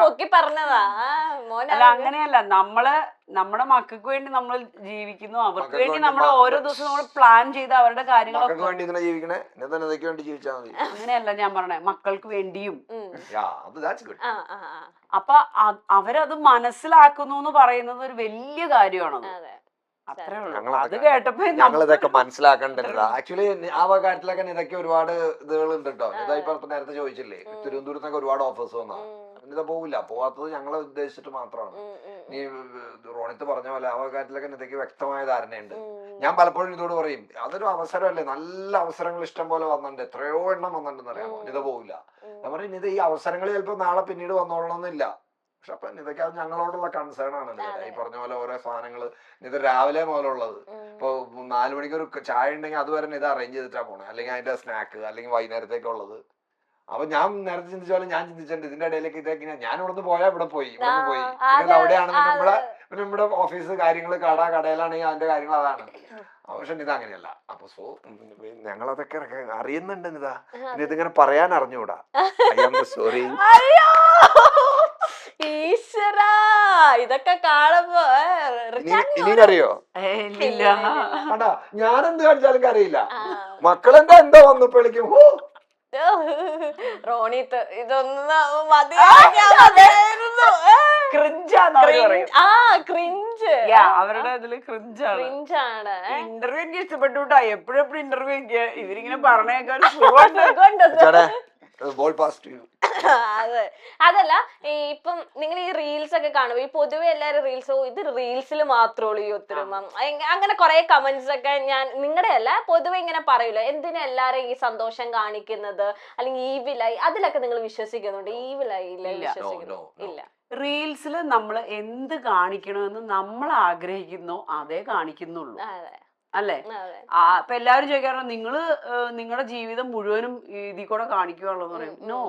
പൊക്കി പറഞ്ഞതാ
അല്ല, അങ്ങനെയല്ല. നമ്മുടെ മക്കൾക്ക് വേണ്ടി നമ്മൾ ജീവിക്കുന്നു, അവർക്ക് വേണ്ടി നമ്മൾ ഓരോ ദിവസവും നമ്മൾ പ്ലാൻ ചെയ്ത് അവരുടെ കാര്യങ്ങളൊക്കെ. അങ്ങനെയല്ല ഞാൻ പറഞ്ഞേ, മക്കൾക്ക് വേണ്ടിയും. അപ്പൊ അവരത് മനസ്സിലാക്കുന്നു എന്ന് പറയുന്നത് ഒരു വലിയ കാര്യമാണത്. അത്രേ ഉള്ളൂ. അത് കേട്ടപ്പോ
ഞങ്ങളിതൊക്കെ മനസ്സിലാക്കേണ്ടത് ആക്ച്വലി ആ കാര്യത്തിലൊക്കെ ഇതൊക്കെ ഒരുപാട് ഇതുകൾ ഉണ്ട് കേട്ടോ. ഇതാ ഇപ്പൊ നേരത്തെ ചോദിച്ചില്ലേ, തിരുവനന്തപുരത്തൊക്കെ ഒരുപാട് ഓഫേഴ്സ് വന്നാ ഇതാ പോവില്ല. പോവാത്തത് ഞങ്ങളെ ഉദ്ദേശിച്ചിട്ട് മാത്രമാണ്. നീ റോണിത്ത് പറഞ്ഞ പോലെ ആ കാര്യത്തിലൊക്കെ ഇതൊക്കെ വ്യക്തമായ ധാരണയുണ്ട്. ഞാൻ പലപ്പോഴും ഇതോട് പറയും, അതൊരു അവസരമല്ലേ, നല്ല അവസരങ്ങൾ ഇഷ്ടം പോലെ വന്നിട്ടുണ്ട്, എത്രയോ എണ്ണം വന്നിട്ടുണ്ടെന്ന് അറിയാമോ. ഇത് പോവില്ല. ഞാൻ പറയും, ഇത് ഈ അവസരങ്ങൾ ചിലപ്പോ നാളെ പിന്നീട് വന്നോളണമെന്നില്ല. പക്ഷെ അപ്പൊ ഇതൊക്കെ അത് ഞങ്ങളോടുള്ള കൺസേൺ ആണ്. ഈ പറഞ്ഞ പോലെ ഓരോ സാധനങ്ങൾ ഇത് രാവിലെ മുതലുള്ളത്. ഇപ്പൊ 4 മണിക്ക് ഒരു ചായ ഉണ്ടെങ്കിൽ അതുവരെ ഇത് അറേഞ്ച് ചെയ്തിട്ടാ പോണേ, അല്ലെങ്കിൽ അതിന്റെ സ്നാക്ക്, അല്ലെങ്കിൽ വൈകുന്നേരത്തേക്കുള്ളത്. അപ്പൊ ഞാൻ നേരത്തെ ചിന്തിച്ച പോലെ ഞാൻ ചിന്തിച്ചിട്ടുണ്ട് ഇതിന്റെ ഇടയിലേക്ക് ഇതൊക്കെ ഞാൻ ഇവിടുന്ന് പോയാൽ ഇവിടെ പോയി, ഇവിടുന്ന് പോയി, പിന്നെ അവിടെയാണെങ്കിൽ നമ്മുടെ ഓഫീസ് കാര്യങ്ങൾ, കടയിലാണെങ്കിൽ അതിന്റെ കാര്യങ്ങൾ അതാണ്. പക്ഷെ ഇത് അങ്ങനെയല്ല. അപ്പൊ ഞങ്ങളതൊക്കെ അറിയുന്നുണ്ട്. ഇതിങ്ങനെ പറയാൻ അറിഞ്ഞൂടാ. സോറി.
ഈശ്വരാ, ഇതൊക്കെ കാണുമ്പോ
ഇനിയറിയോ? കണ്ടാ, ഞാനെന്ത് കാണിച്ചാലും അറിയില്ല. മക്കളെന്താ എന്താ വന്നപ്പോ വിളിക്കും
റോണിത്ത് ഇതൊന്നും
അവരുടെ ഇതില് ക്രിഞ്ചാണ്. ഇന്റർവ്യൂ എനിക്ക് ഇഷ്ടപ്പെട്ടുട്ടാ. എപ്പോഴും ഇന്റർവ്യൂ ഇവരിങ്ങനെ പറഞ്ഞേക്കാൻ
അതെ. അതല്ല, ഇപ്പം നിങ്ങൾ ഈ റീൽസ് ഒക്കെ കാണുമ്പോ ഈ പൊതുവെ എല്ലാരും റീൽസ് ഇത് റീൽസിൽ മാത്രമേ ഉള്ളൂ ഈ ഒത്തൊരുമ, അങ്ങനെ കുറെ കമന്റ്സ് ഒക്കെ ഞാൻ നിങ്ങളുടെ അല്ല പൊതുവെ ഇങ്ങനെ പറയൂല. എന്തിനാ എല്ലാരും ഈ സന്തോഷം കാണിക്കുന്നത്, അല്ലെങ്കിൽ ഈവിലായി, അതിലൊക്കെ നിങ്ങൾ വിശ്വസിക്കുന്നുണ്ട്? ഈവിലായി വിശ്വസിക്കുന്നു ഇല്ല.
റീൽസിൽ നമ്മൾ എന്ത് കാണിക്കണമെന്ന് നമ്മൾ ആഗ്രഹിക്കുന്നോ അതേ കാണിക്കുന്നുള്ളൂ അല്ലേ? ഇപ്പൊ എല്ലാവരും ചോദിക്കാറുണ്ട്, നിങ്ങളുടെ ജീവിതം മുഴുവനും ഇതിൽ കൂടെ കാണിക്കുകയുള്ളൂന്ന് പറയും. നോ,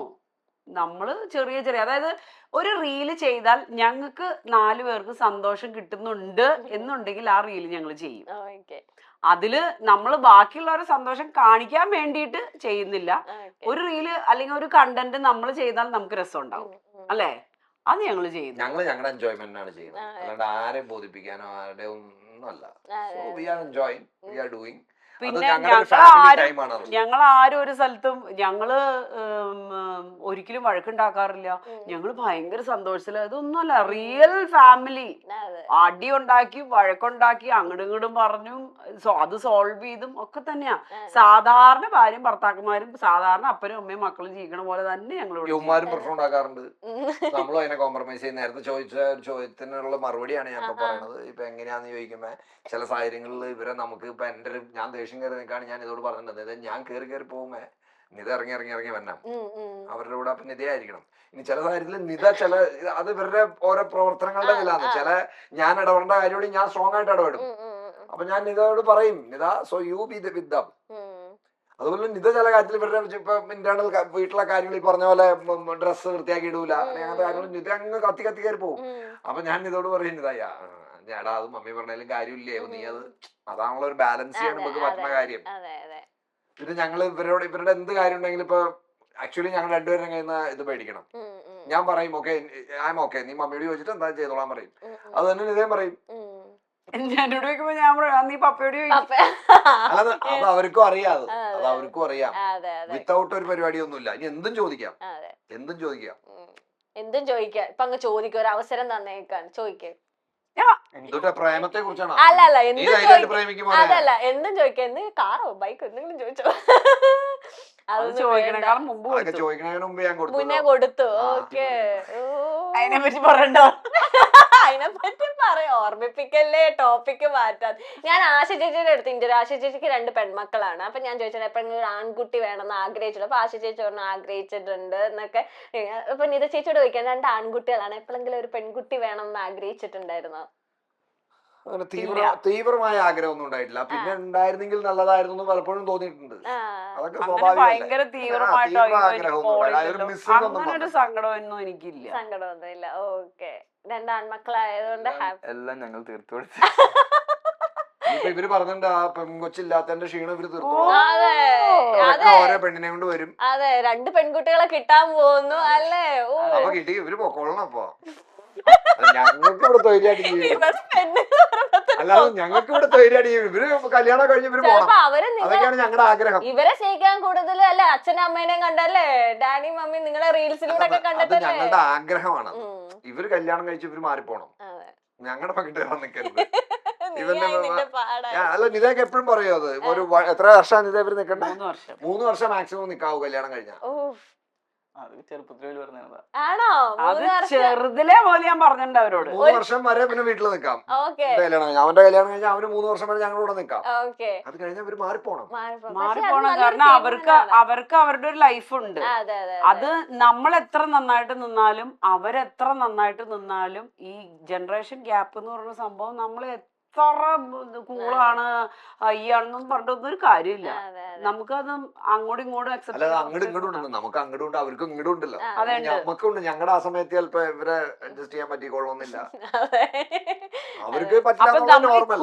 നമ്മള് ചെറിയ അതായത് ഒരു റീല് ചെയ്താൽ ഞങ്ങൾക്ക് 4 പേർക്ക് സന്തോഷം കിട്ടുന്നുണ്ട് എന്നുണ്ടെങ്കിൽ ആ റീല് ഞങ്ങൾ ചെയ്യും. അതില് നമ്മൾ ബാക്കിയുള്ളവരെ സന്തോഷം കാണിക്കാൻ വേണ്ടിയിട്ട് ചെയ്യുന്നില്ല. ഒരു റീല് അല്ലെങ്കിൽ ഒരു കണ്ടന്റ് നമ്മൾ ചെയ്താൽ നമുക്ക് രസം ഉണ്ടാവും അല്ലേ? അത് ഞങ്ങൾ ചെയ്യുന്നു.
ഞങ്ങളുടെ എൻജോയ്മെന്റിനാണ് ചെയ്യുന്നത്, അല്ലാണ്ട് ആരെയും ബോധിപ്പിക്കാനോ ആരുടെ ഒന്നുമല്ല. We are enjoying, we are doing.
പിന്നെ ഞങ്ങൾ ആരും ഒരു സ്ഥലത്തും ഞങ്ങള് ഒരിക്കലും വഴക്കുണ്ടാക്കാറില്ല. ഞങ്ങള് ഭയങ്കര സന്തോഷത്തില്. അതൊന്നുമല്ല, റിയൽ ഫാമിലി. അടി ഉണ്ടാക്കി, വഴക്കുണ്ടാക്കി, അങ്ങോട്ടും ഇങ്ങോട്ടും പറഞ്ഞു, അത് സോൾവ് ചെയ്തും ഒക്കെ തന്നെയാ. സാധാരണ ഭാര്യയും ഭർത്താക്കന്മാരും, സാധാരണ അപ്പനും അമ്മയും മക്കളും ജീവിക്കണ പോലെ തന്നെ ഞങ്ങൾ
പ്രശ്നം ഉണ്ടാക്കാറുണ്ട്. നമ്മളും അതിനെ കോംപ്രമൈസ് ചെയ്ത് നേരത്തെ ചോദ്യത്തിനുള്ള മറുപടിയാണ് ഞാൻ ഇപ്പൊ പറയുന്നത്. ഇപ്പൊ എങ്ങനെയാന്ന് ചോദിക്കുമ്പോ ചില സാഹചര്യങ്ങളിൽ ഇവരെ നമുക്ക് ഇപ്പൊ ഞാൻ ദേഷ്യം കയറി നിൽക്കാണ്. ഞാൻ ഇതോട് പറഞ്ഞിട്ടുണ്ട്, ഞാൻ കയറി പോകുമ്പോ നിത ഇറങ്ങി വരണം അവരുടെ കൂടെ. അപ്പൊ നിതയായിരിക്കണം. ഇനി ചില കാര്യത്തിൽ നിത അത് ഇവരുടെ ഓരോ പ്രവർത്തനങ്ങളുടെ ഇതിലാണ്. ഞാൻ ഇടപെടേണ്ട കാര്യോട് ഞാൻ സ്ട്രോങ് ആയിട്ട് ഇടപെടും. അപ്പൊ ഞാൻ നിതയോട് പറയും, Nitha so you be the with them. അതുപോലെ നിത ചില കാര്യത്തിൽ ഇവരുടെ ഇപ്പൊ ഇന്റേണൽ വീട്ടിലെ കാര്യങ്ങൾ ഈ പറഞ്ഞ പോലെ ഡ്രസ്സ് വൃത്തിയാക്കി ഇടൂല, അങ്ങനത്തെ കാര്യങ്ങൾ നിത അങ്ങ് കത്തി കയറി പോകും. അപ്പൊ ഞാൻ നിതോട് പറയും, നിതയാ ഞാടാ അത് മമ്മി പറഞ്ഞാലും കാര്യമില്ലേ, നീ അതാണല്ലോ ഒരു ബാലൻസ് ചെയ്യാൻ നമുക്ക് പറ്റുന്ന കാര്യം. പിന്നെ ഞങ്ങള് ഇവരുടെ എന്ത് കാര്യം ഉണ്ടെങ്കിലും ഇപ്പൊ ആക്ച്വലി ഞങ്ങൾ രണ്ടുപേരും കയ്യിൽ നിന്ന് ഇത് പേടിക്കണം. ഞാൻ പറയും ഓക്കെ, ഐ എം ഓക്കെ, നീ മമ്മിയോട് ചോദിച്ചിട്ട് എന്താ ചെയ്തോളാൻ പറയും. അത് തന്നെ ഇതേ പറയും.
എന്നോട് ചോദിക്കുമ്പോ ഞാൻ നീ പപ്പയോട്
അല്ലാതെ അത് അവർക്കും അറിയാം, അത് അവർക്കും അറിയാം. വിത്തൗട്ട് ഒരു പരിപാടിയൊന്നുമില്ല. ഇനി എന്തും ചോദിക്കാം.
ഇപ്പൊ അങ്ങ് ചോദിക്കാം, ഒരു അവസരം തന്നേക്കാൻ ചോദിക്കാം.
പ്രേമത്തെ കുറിച്ചാണ്.
അല്ലല്ല, എന്തും ചോദിക്കാം. എന്ത് കാറോ ബൈക്കോ എന്തെങ്കിലും ചോദിച്ചോ. മുന്നേ കൊടുത്തു. ഓക്കെ,
അതിനെ പറ്റി പറയണ്ടോ?
അതിനെപ്പറ്റി പറയാം, ഓർമ്മിപ്പിക്കല്ലേ, ടോപ്പിക്ക് മാറ്റാൻ. ഞാൻ ആശ ചേച്ചിയുടെ അടുത്ത് ഇന്റർവ്യൂ, ആശ ചേച്ചിക്ക് 2 പെൺമക്കളാണ്. അപ്പൊ ഞാൻ ചോദിച്ചത് എപ്പോഴെങ്കിലും ആൺകുട്ടി വേണമെന്ന് ആഗ്രഹിച്ചിട്ടുണ്ട്. അപ്പൊ ആശ ചേച്ചി പറഞ്ഞു ആഗ്രഹിച്ചിട്ടുണ്ട് എന്നൊക്കെ. അപ്പൊ നിത ചേച്ചിയോട് ചോദിക്കാൻ, 2 ആൺകുട്ടികളാണ്, എപ്പോഴെങ്കിലും ഒരു പെൺകുട്ടി വേണമെന്ന് ആഗ്രഹിച്ചിട്ടുണ്ടായിരുന്നോ?
അങ്ങനെ തീവ്രമായ ആഗ്രഹമൊന്നും ഉണ്ടായിട്ടില്ല. പിന്നെ ഉണ്ടായിരുന്നെങ്കിൽ നല്ലതായിരുന്നു എന്ന് പലപ്പോഴും തോന്നിയിട്ടുണ്ട്. അതൊക്കെ
ഭയങ്കര തീവ്രമായിട്ടോ
സ്വാഭാവികമല്ലേ.
ഒരു സങ്കടമൊന്നും എനിക്കില്ല.
സങ്കടമൊന്നുമില്ല. ഓക്കെ, രണ്ടാൺമക്കളായതുകൊണ്ട്
എല്ലാം ഞങ്ങൾ തീർത്തു കൊടുത്തു.
ഇപ്പൊ ഇവര് പറഞ്ഞിട്ടുണ്ട് ആ പെൺകൊച്ചില്ലാത്തതിന്റെ ക്ഷീണം ഇവര് തീർത്തു. ഓരോ പെണ്ണിനെ കൊണ്ട് വരും.
അതെ, 2 പെൺകുട്ടികളെ കിട്ടാൻ പോകുന്നു അല്ലേ?
അപ്പൊ കിട്ടി ഇവര് പൊക്കോളണം. അപ്പൊ ഞങ്ങൾക്ക് ഇവിടെ തൊഴിലാടി അല്ലാതെ ഞങ്ങൾക്ക് ഇവിടെ തൊഴിലാടി ഇവര് കല്യാണം കഴിഞ്ഞ് ഇവര് പോകണം. അതൊക്കെയാണ് ഞങ്ങളുടെ ആഗ്രഹം.
ഇവരെ സ്നേഹിക്കാൻ കൂടുതൽ അല്ലെ അച്ഛനും അമ്മേനെയും കണ്ടല്ലേ, ഡാഡി മമ്മി നിങ്ങളെ റീൽസിലൂടെ ഒക്കെ കണ്ടിട്ടല്ലേ.
ഞങ്ങളുടെ ആഗ്രഹമാണ് ഇവര് കല്യാണം കഴിച്ച് ഇവര് മാറിപ്പോണം. ഞങ്ങളുടെ പകിട്ട് കയറാൻ നിൽക്കരുത്. അല്ല, നിതയൊക്കെ എപ്പോഴും പറയും അത്. ഒരു എത്ര വർഷം നിത ഇവര് നിൽക്കണ്ടേ? 3 വർഷം മാക്സിമം നിക്കാവൂ കല്യാണം കഴിഞ്ഞാൽ.
അത് ചെറുപ്പത്തിൽ പറഞ്ഞതാ.
അത് ചെറുതിലെ പോലെ ഞാൻ പറഞ്ഞിട്ടുണ്ട് അവരോട്.
3 വർഷം വരെ പിന്നെ വീട്ടിൽ നിൽക്കാം. കല്യാണം അവന്റെ കല്യാണം കഴിഞ്ഞാൽ അവന് 3 വർഷം വരെ ഞങ്ങളുടെ കൂടെ നിൽക്കാം. അത് കഴിഞ്ഞാൽ അവര് മാറിപ്പോണം.
കാരണം അവർക്ക് അവരുടെ ഒരു ലൈഫ് ഉണ്ട്. അത് നമ്മൾ എത്ര നന്നായിട്ട് നിന്നാലും അവരെത്ര നന്നായിട്ട് നിന്നാലും ഈ ജനറേഷൻ ഗ്യാപ്പ് എന്ന് പറയുന്ന സംഭവം നമ്മൾ എത്ര കൂളാണ് അയ്യാണെന്നും പറഞ്ഞൊന്നും ഒരു കാര്യമില്ല. നമുക്കത് അങ്ങോട്ടും ഇങ്ങോട്ടും
അക്സെപ്റ്റ് അങ്ങോട്ടും ഇങ്ങോട്ടും ഉണ്ട്. നമുക്ക് അങ്ങോട്ടും ഉണ്ട്, അവർക്കും ഇങ്ങോട്ടും ഉണ്ടല്ലോ. നമുക്കുണ്ട്. ഞങ്ങളുടെ ആ സമയത്ത് ചിലപ്പോ ഇവരെ അഡ്ജസ്റ്റ് ചെയ്യാൻ പറ്റിക്കൊള്ളണമെന്നില്ല. അവർക്ക്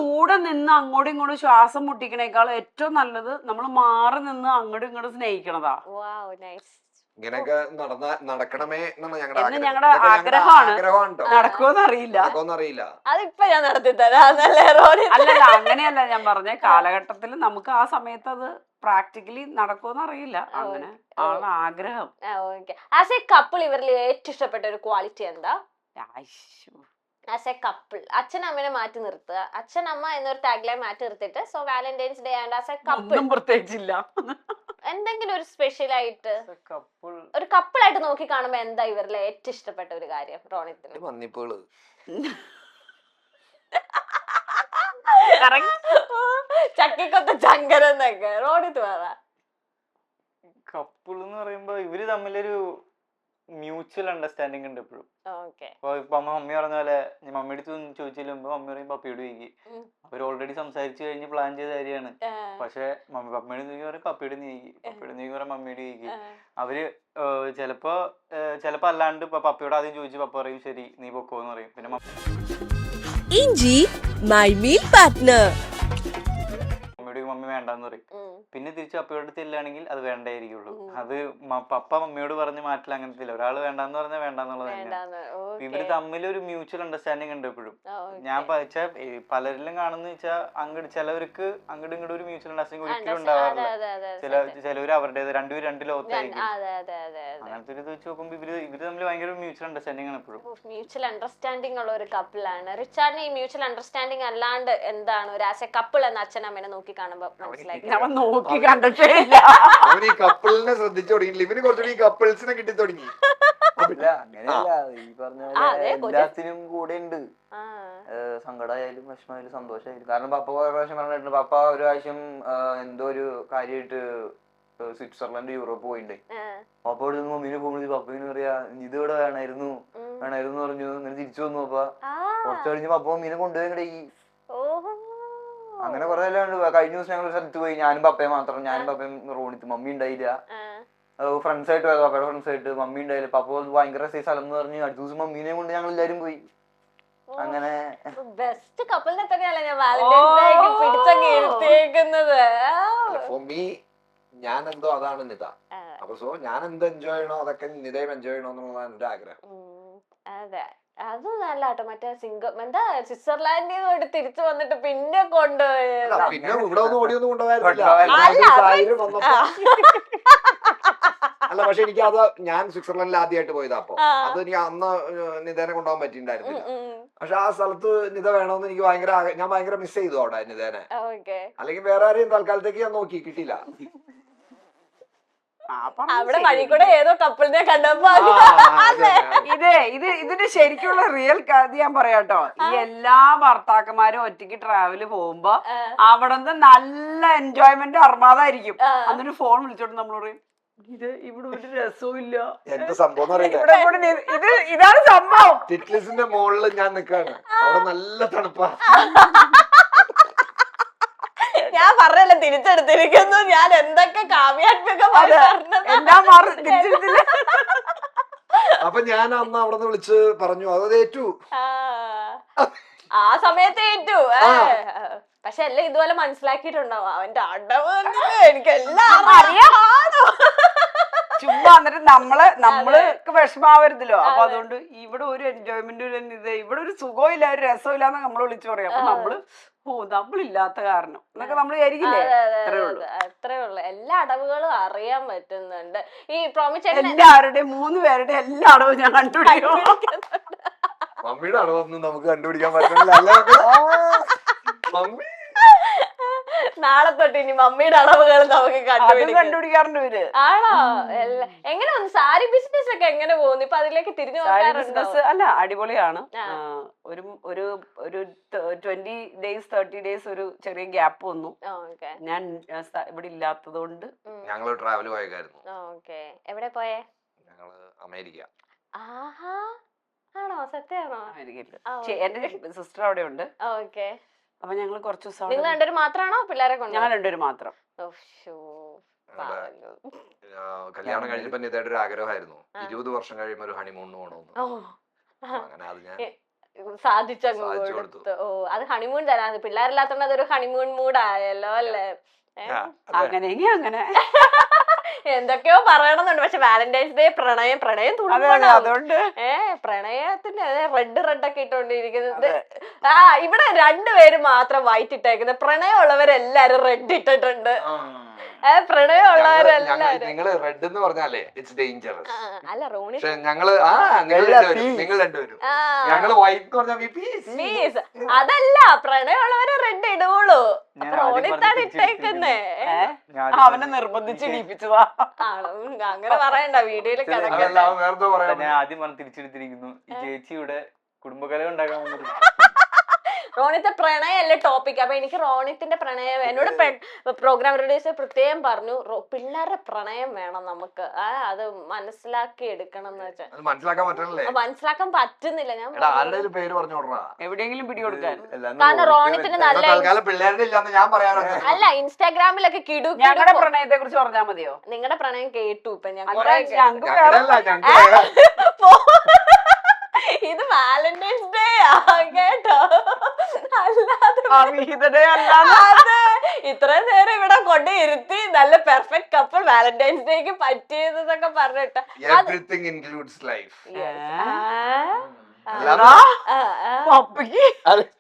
കൂടെ നിന്ന് അങ്ങോട്ടും ഇങ്ങോട്ടും ശ്വാസം മുട്ടിക്കണേക്കാൾ ഏറ്റവും നല്ലത് നമ്മൾ മാറി നിന്ന് അങ്ങോട്ടും ഇങ്ങോട്ടും സ്നേഹിക്കണതാ.
ഇങ്ങനെയൊക്കെ നടക്കണമേ എന്നാണ്
ഞങ്ങളുടെ ആഗ്രഹമാണ്. നടക്കുമെന്നറിയില്ല.
അതിപ്പോ ഞാൻ നടത്തി തരാം.
അല്ലല്ല, അങ്ങനെയല്ല ഞാൻ പറഞ്ഞ കാലഘട്ടത്തിൽ നമുക്ക് ആ സമയത്ത് അത് പ്രാക്ടിക്കലി നടക്കുമെന്ന് അറിയില്ല. അങ്ങനെ ആണ് ആഗ്രഹം.
ആസ് എ കപ്പിൾ ഇവരിൽ ഏറ്റവും ഇഷ്ടപ്പെട്ട ഒരു ക്വാളിറ്റി എന്താ? ആസ് എ കപ്പിൾ അച്ഛനമ്മനെ മാറ്റി നിർത്തുക. അച്ഛനമ്മ എന്നൊരു ടാഗ്ലൈൻ മാറ്റി നിർത്തിയിട്ട് so Valentine's day and as a couple
പ്രത്യേകിച്ചില്ല.
എന്തെങ്കിലും ഒരു സ്പെഷ്യൽ ആയിട്ട് ഒരു കപ്പിളായിട്ട് നോക്കി കാണുമ്പോ എന്താ ഇവരിലെ ഏറ്റവും ഇഷ്ടപ്പെട്ട ഒരു കാര്യം റോണിത്തിന്?
മന്നിപ്പുകള്.
ചക്കിക്കൊത്ത ചങ്കരെന്നൊക്കെ റോണിത്ത് പറ.
കപ്പിൾ എന്ന് പറയുമ്പോ ഇവര് തമ്മിലൊരു മ്യൂച്വൽ അണ്ടർസ്റ്റാൻഡിങ് ഉണ്ട് എപ്പോഴും. ഇപ്പൊ മമ്മി പറഞ്ഞ പോലെ മമ്മിയുടെ അടുത്ത് ചോദിച്ചതിന് മുമ്പ് മമ്മി പറയും പപ്പിയോട് ചോദിക്കും. അവർ ഓൾറെഡി സംസാരിച്ചു കഴിഞ്ഞ് പ്ലാൻ ചെയ്ത കാര്യമാണ്. പക്ഷെ പപ്പയുടെ നീക്കി പറയും പപ്പിയുടെ നീക്കി, പപ്പിയുടെ നീക്കി പറയാം മമ്മിയുടെ നീക്കി. അവര് ചിലപ്പോ അല്ലാണ്ട് ഇപ്പൊ പപ്പിയോട് ആദ്യം ചോദിച്ചു പപ്പ പറയും ശരി നീ പൊക്കോന്ന് പറയും. പിന്നെ
ഇഞ്ചി മൈ മീൽ പാർട്ട്ണർ.
മമ്മി വേണ്ടെന്ന് പറയും. പിന്നെ തിരിച്ച് പപ്പയോട് ചെല്ലുകയാണെങ്കിൽ അത് വേണ്ടായിരിക്കുള്ളൂ. അത് പപ്പ മമ്മിയോട് പറഞ്ഞ് മാറ്റില്ല. അങ്ങനത്തെ ഇല്ല. ഒരാള് വേണ്ടാന്ന് പറഞ്ഞാൽ വേണ്ടാന്നുള്ളത് തന്നെയാണ്. ഇവര് തമ്മിൽ ഒരു മ്യൂച്വൽ അണ്ടർസ്റ്റാൻഡിങ് ഉണ്ട് എപ്പോഴും. ഞാൻ പലരിലും കാണുന്ന വെച്ചാൽ ചിലവർക്ക് അങ്ങോട്ടും ഇങ്ങോട്ടും ഒരു മ്യൂച്വൽ അണ്ടർസ്റ്റാൻഡിങ് ഒരിക്കലും ഉണ്ടാവാറില്ല. ചിലവര് അവരുടേത് രണ്ടുപേരും 2 ലോകത്തായിരിക്കും. അങ്ങനത്തെ ഒരു ഇത് വെച്ച് നോക്കുമ്പോ ഇവര് തമ്മിൽ ഭയങ്കര മ്യൂച്വൽ അണ്ടർസ്റ്റാൻഡിങ് ആണ് എപ്പോഴും.
മ്യൂച്വൽ അണ്ടർസ്റ്റാൻഡിങ് ഉള്ള ഒരു കപ്പിളാണ്. റിച്ചാർഡിന് ഈ മ്യൂച്വൽ അണ്ടർസ്റ്റാൻഡിങ് അല്ലാണ്ട് എന്താണ് ഒരു ആസ് എ കപ്പിൾ എന്ന് അച്ഛനമ്മേനെ നോക്കി കാണുമ്പോ മനസ്സിലാക്കി?
അവൻ ഈ കപ്പിളിനെ ശ്രദ്ധിച്ചു തുടങ്ങിയില്ല. ഇവന് കുറച്ചുകൂടി ഈ കപ്പിൾസിനെ കിട്ടി തുടങ്ങി.
അങ്ങനെയല്ല, ഈ പറഞ്ഞ പോലെ എല്ലാത്തിനും കൂടെ ഉണ്ട്. സങ്കടമായാലും വിഷമമായാലും സന്തോഷമായാലും. കാരണം പപ്പ കുറെ പ്രാവശ്യം പറഞ്ഞിട്ടുണ്ട്. പപ്പ ഒരു പ്രാവശ്യം എന്തോ ഒരു കാര്യമായിട്ട് സ്വിറ്റ്സർലൻഡ് യൂറോപ്പ് പോയിണ്ടേ. പപ്പ ഇവിടെ നിന്ന് മമ്മീനെ പോകുമ്പോൾ പപ്പ ഇങ്ങനെ പറയാ ഇത് ഇവിടെ വേണമായിരുന്നു പറഞ്ഞു. ഇങ്ങനെ തിരിച്ചു വന്നു. പപ്പ കുറച്ച് കഴിഞ്ഞ് പപ്പ മമ്മീനെ കൊണ്ടുപോയി. അങ്ങനെ കുറെ എല്ലാം ഉണ്ട്. കഴിഞ്ഞ ദിവസം ഞങ്ങൾ സ്ഥലത്ത് പോയി. ഞാനും പപ്പയും മാത്രം. ഞാനും പപ്പയും റോണിത്ത്. മമ്മി ഉണ്ടായില്ല. ഫ്രണ്ട്സ് ആയിട്ട് പോയത്. പപ്പയുടെ ഫ്രണ്ട്സ് ആയിട്ട്. മമ്മി ഉണ്ടായില്ല. പപ്പ ഭയങ്കര രസമായി സ്ഥലം എന്ന് പറഞ്ഞ് അടുത്ത ദിവസം മമ്മീനെ കൊണ്ട് ഞങ്ങൾ എല്ലാരും പോയി. അങ്ങനെ
ബെസ്റ്റ് കപ്പിളിനെ തന്നെയല്ലേ ഞാൻ വാലന്റൈൻസ് ഡേക്ക് പിടിച്ചങ്ങ് ഇരുത്തിയേക്കുന്നത്.
ഞാൻ എന്തോ അതാണ് നിത. അപ്പൊ സോ ഞാൻ എന്ത് എൻജോയ് ചെയ്യണോ അതൊക്കെ നിതയും എൻജോയ് ചെയ്യണോ എന്നുള്ളതാണ് എന്റെ ആഗ്രഹം.
അതെ, അത് നല്ല കേട്ടോ. മറ്റേ എന്താ സ്വിറ്റ്സർലാൻഡിൽ പോയിട്ട് തിരിച്ചു വന്നിട്ട് പിന്നെ കൊണ്ടുപോയി.
പിന്നെ ഇവിടെ ഒന്നും ഓടിയൊന്നും കൊണ്ടുപോയായിരുന്നില്ല. അല്ല, പക്ഷെ എനിക്ക് അത് ഞാൻ സ്വിറ്റ്സർലൻഡിൽ ആദ്യമായിട്ട് പോയതാ. അപ്പൊ അത് എനിക്ക് അന്ന് നിതേനെ കൊണ്ടുപോകാൻ പറ്റിയിട്ടുണ്ടായിരുന്നില്ല. പക്ഷെ ആ സ്ഥലത്ത് നിത വേണമെന്ന് എനിക്ക് ഞാൻ ഭയങ്കര മിസ് ചെയ്തു അവിടെ നിതേനെ. അല്ലെങ്കിൽ വേറെ ആരെയും തൽക്കാലത്തേക്ക് ഞാൻ നോക്കി കിട്ടിയില്ല.
അവിടെ വഴി കൂടെ ഏതോ കപ്പിളിനെ കണ്ടപ്പോ
ഇതിന്റെ ശരിക്കുള്ള റിയൽ കഥ ഞാൻ പറയാട്ടോ. ഈ എല്ലാ ഭർത്താക്കന്മാരും ഒറ്റയ്ക്ക് ട്രാവല് പോകുമ്പോ അവിടെ നല്ല എൻജോയ്മെന്റ് അർമാദായിരിക്കും. അന്നൊരു ഫോൺ വിളിച്ചോണ്ട് നമ്മൾ പറയും ഇത് ഇവിടെ ഒരു രസവും ഇല്ല.
എന്താ സംഭവം അറിയില്ല.
ഇതാണ് സംഭവം.
ടിറ്റ്ലിസിന്റെ മുകളിൽ ഞാൻ നിക്കാണ്, അവിടെ നല്ല തണുപ്പാ.
ഞാൻ പറഞ്ഞല്ല തിരിച്ചെടുത്തിരിക്കുന്നു. ഞാൻ എന്തൊക്കെ കാവ്യാത്മകമായി
എല്ലാം മാറി തിരിച്ചെടുത്തില്ല.
അപ്പൊ ഞാൻ അന്ന് അവിടെ നിന്ന് വിളിച്ച് പറഞ്ഞു അത് ഏറ്റു.
ആ സമയത്ത് ഏറ്റു. പക്ഷെ എല്ലാം ഇതുപോലെ മനസ്സിലാക്കിയിട്ടുണ്ടാവും. അവന്റെ അടവ് എനിക്കെല്ലാം അറിയാം.
ചുമ്മാ എന്നിട്ട് നമ്മൾക്ക് വിഷമാവരുതല്ലോ. അപ്പൊ അതുകൊണ്ട് ഇവിടെ ഒരു എൻജോയ്മെന്റ് ഇത് ഇവിടെ ഒരു സുഖമില്ല, ഒരു രസമില്ല എന്ന് നമ്മൾ വിളിച്ചു പറയും. അപ്പൊ നമ്മള് നമ്മളില്ലാത്ത കാരണം എന്നൊക്കെ നമ്മൾ വിചാരിക്കില്ലേ?
അത്രേ ഉള്ളു. എല്ലാ അടവുകളും അറിയാൻ പറ്റുന്നുണ്ട്. ഈ പ്രോമിസ്
എല്ലാവരുടെയും 3 പേരുടെ എല്ലാ അടവും ഞാൻ കണ്ടുപിടിക്കും.
മമ്മിയുടെ അടവൊന്നും നമുക്ക് കണ്ടുപിടിക്കാൻ പറ്റുന്നില്ല അല്ലേ മമ്മി?
നാളെ തൊട്ട് ഇനി മമ്മിയുടെ അടവുകൾ നമുക്ക്
കണ്ടുപിടിക്കാറുണ്ട് ഇവര്.
ആണോ? എങ്ങനെ സാരി ബിസിനസ് ഒക്കെ എങ്ങനെ പോകുന്നു? ഇപ്പൊ അതിലേക്ക് തിരിഞ്ഞു
ബിസിനസ് അല്ല, അടിപൊളിയാണ്. ഒരു 20 days 30 days ഒരു ചെറിയ ഗ്യാപ്പ് വന്നു. ഞാൻ ഇവിടെ ഇല്ലാത്തത് കൊണ്ട്
ഞങ്ങള് ട്രാവൽ പോയേക്കായിരുന്നു.
എവിടെ പോയേ?
ഞങ്ങള് അമേരിക്ക.
ആഹാ, ആണോ? സത്യമാണോ?
എന്റെ സിസ്റ്റർ അവിടെ ഉണ്ട്. അപ്പൊ ഞങ്ങള് കുറച്ച് ദിവസം.
നിങ്ങൾ രണ്ടുപേരും മാത്രമാണോ പിള്ളേരെ കൊണ്ട്?
ഞങ്ങൾ രണ്ടുപേരും മാത്രം.
കല്യാണം കഴിഞ്ഞപ്പോ ഇതായിട്ട് ഒരു ആഗ്രഹമായിരുന്നു 20 വർഷം കഴിയുമ്പോ ഒരു ഹണിമൂണിന് പോകണമെന്ന്. അങ്ങനെ അത് ഞാൻ
സാധിച്ചങ്ങ് കൊടുത്തു. അത് ഹണിമൂൺ തരാ. പിള്ളേരില്ലാത്തോണ്ട് അതൊരു ഹണിമൂൺ മൂഡായല്ലോ അല്ലേ?
അങ്ങനെ
എന്തൊക്കെയോ പറയണമെന്നുണ്ട്. പക്ഷെ വാലന്റൈൻസ് ഡേ പ്രണയം
അതുകൊണ്ട്
പ്രണയത്തിന്റെ റെഡ് ഒക്കെ ഇട്ടോണ്ടിരിക്കുന്നത്. ഇവിടെ 2 പേര് മാത്രം വൈറ്റ് ഇട്ടേക്കുന്നത്. പ്രണയമുള്ളവരെല്ലാരും റെഡ് ഇട്ടിട്ടുണ്ട്. പ്രണയമുള്ളവരെല്ലാരും.
നിങ്ങള് റെഡ് എന്ന് പറഞ്ഞാലേ ഇറ്റ്സ് ഡേഞ്ചറസ്.
അല്ല റോണി,
നിങ്ങൾ രണ്ടുപേരും ഞങ്ങള് വൈറ്റ് എന്ന് പറഞ്ഞാൽ
പ്ലീസ് അതല്ല, പ്രണയമുള്ളവരെ റെഡ് ഇടുള്ളൂ. റോണിത്താണ് ഇട്ടേക്കുന്നേ.
അവനെ നിർബന്ധിച്ച് ഇടിപ്പിച്ചതാ.
അങ്ങനെ പറയണ്ട, വീഡിയോയിൽ കിടക്കണ്ട.
ഞാൻ ആദ്യം പറഞ്ഞ് തിരിച്ചെടുത്തിരിക്കുന്നു. ചേച്ചിയുടെ കുടുംബകലം ഉണ്ടാക്കാൻ
റോണിത്തെ പ്രണയല്ലേ ടോപ്പിക്. അപ്പൊ എനിക്ക് റോണിത്തിന്റെ പ്രണയം എന്നോട് പ്രോഗ്രാം പ്രൊഡ്യൂസർ പ്രത്യേകം പറഞ്ഞു, പിള്ളേരുടെ പ്രണയം വേണം നമുക്ക്, അത് മനസ്സിലാക്കി എടുക്കണം എന്ന് വെച്ചാൽ. മനസ്സിലാക്കാൻ പറ്റുന്നില്ല. ഞാൻ
എവിടെയെങ്കിലും പിടികൊടുക്കാൻ.
കാരണം റോണിത്തിന് നല്ല അല്ല ഇൻസ്റ്റാഗ്രാമിലൊക്കെ കിടു.
ഞങ്ങളുടെ പ്രണയത്തെ കുറിച്ച് പറഞ്ഞാൽ മതിയോ?
നിങ്ങളുടെ പ്രണയം കേട്ടു ഇപ്പൊ ഞാൻ. ഇത് വാലന്റൈൻസ് ഡേ കേട്ടോ, അല്ലാതെ ഇത്രയും നേരം ഇവിടെ കൊണ്ട് ഇരുത്തി നല്ല പെർഫെക്റ്റ് കപ്പിൾ വാലന്റൈൻസ് ഡേക്ക് പറ്റിയതെന്നൊക്കെ പറഞ്ഞിട്ട്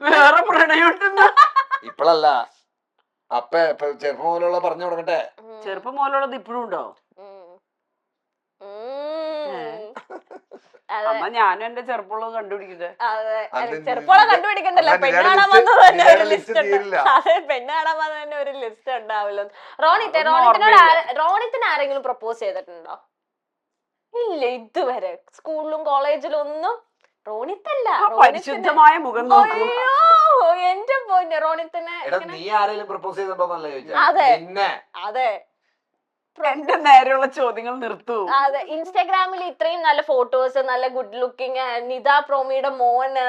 വേറെ പ്രണയം
ഇപ്പഴല്ല, അപ്പ ചെറുപ്പം മുതലുള്ള പറഞ്ഞു തുടങ്ങട്ടെ.
ചെറുപ്പം മുതലുള്ളത് ഇപ്പോഴും ഉണ്ടോ? ഞാനും എന്റെ ചെറുപ്പമുള്ളത് കണ്ടുപിടിക്കട്ടെ.
ചെറുപ്പമുള്ള കണ്ടുപിടിക്കണ്ടല്ലോ, പെണ്ണാണാൻ വന്നത് തന്നെ ഒരു ലിസ്റ്റ് ഉണ്ട്. അതെ, പെണ്ണാണാൻ വന്നത് തന്നെ ഒരു ലിസ്റ്റ് ഉണ്ടാവില്ല. റോണിത്തിന് ആരെങ്കിലും പ്രപ്പോസ് ചെയ്തിട്ടുണ്ടോ? ഇല്ല ഇതുവരെ. സ്കൂളിലും കോളേജിലും ഒന്നും. റോണിത്തല്ല,
പരിശുദ്ധമായ മുഖം നോക്കൂ.
എന്റെ പോയിന്റ് റോണിത്തിന്. അതെ അതെ,
എന്റെ നേരെയുള്ള ചോദ്യങ്ങൾ നിർത്തൂ.
അതെ, ഇൻസ്റ്റാഗ്രാമിൽ ഇത്രയും നല്ല ഫോട്ടോസ്, നല്ല ഗുഡ് ലുക്കിംഗ് നിത പ്രോമിയുടെ മോന്,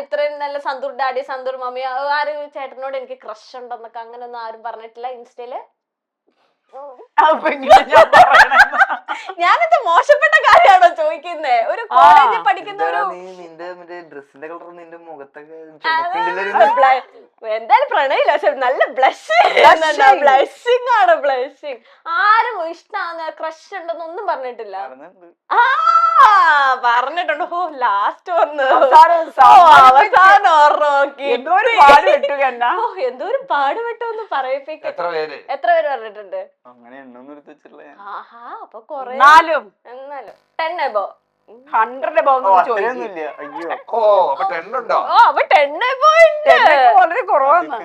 ഇത്രയും നല്ല സന്തൂർ ഡാഡി സന്തൂർ മമ്മി, ആരും ചേട്ടനോട് എനിക്ക് ക്രഷ് ഉണ്ടെന്നൊക്കെ അങ്ങനെയൊന്നും ആരും പറഞ്ഞിട്ടില്ല ഇൻസ്റ്റയില്. ഞാനത് മോശപ്പെട്ട കാര്യമാണോ ചോദിക്കുന്നേ? ഒരു കോളേജിൽ പഠിക്കുന്ന ഒരു
ഡ്രസ്സിന്റെ കളർ നിന്റെ മുഖത്തൊക്കെ
എന്തായാലും പ്രണയില്ല, പക്ഷെ നല്ല ബ്ലഷിംഗ് ആണ്. ബ്ലഷിംഗ് ആരും ഇഷ്ടമാകുന്ന ക്രഷ് ഉണ്ടെന്നൊന്നും പറഞ്ഞിട്ടില്ല. പറഞ്ഞിട്ടുണ്ട്. ലാസ്റ്റ് വന്ന് അവസാനം ഓർമ്മ എന്തോ ഒരു പാടുപെട്ടോന്ന് പറയിപ്പിക്കും. എത്ര പേര് പറഞ്ഞിട്ടുണ്ട്? അപ്പൊ കൊറേ. എന്നാലും 10 above
100 above വളരെ കുറവാണ്.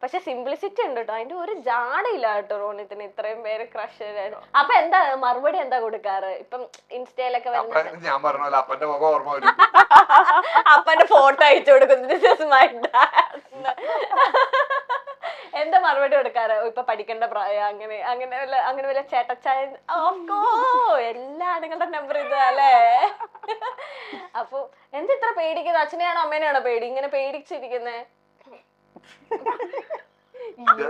പക്ഷെ സിംപ്ലിസിറ്റി ഉണ്ട് കേട്ടോ, അതിന്റെ ഒരു ജാടയില്ല കേട്ടോ റോണിത്തിന്. ഇത്രയും പേര് ക്രഷ്. അപ്പൊ എന്താ മറുപടി എന്താ കൊടുക്കാറ്? ഇപ്പം ഇൻസ്റ്റയിലൊക്കെ അപ്പന്റെ ഫോട്ടോ അയച്ചു കൊടുക്കുന്നു, ദിസ് ഈസ് മൈ ഡാഡ്. എന്താ മറുപടി കൊടുക്കാറ്? ഇപ്പൊ പഠിക്കേണ്ട പ്രായം അങ്ങനെ അങ്ങനെ വല്ല ചേട്ടച്ചായ എല്ലാ ആണുങ്ങളുടെ നമ്പർ ഇത് അല്ലേ? അപ്പൊ എന്താ ഇത്ര പേടിക്കുന്നത്? അച്ഛനെയാണോ അമ്മേനെയാണോ പേടി ഇങ്ങനെ പേടിച്ചിരിക്കുന്നേ? അയ്യോ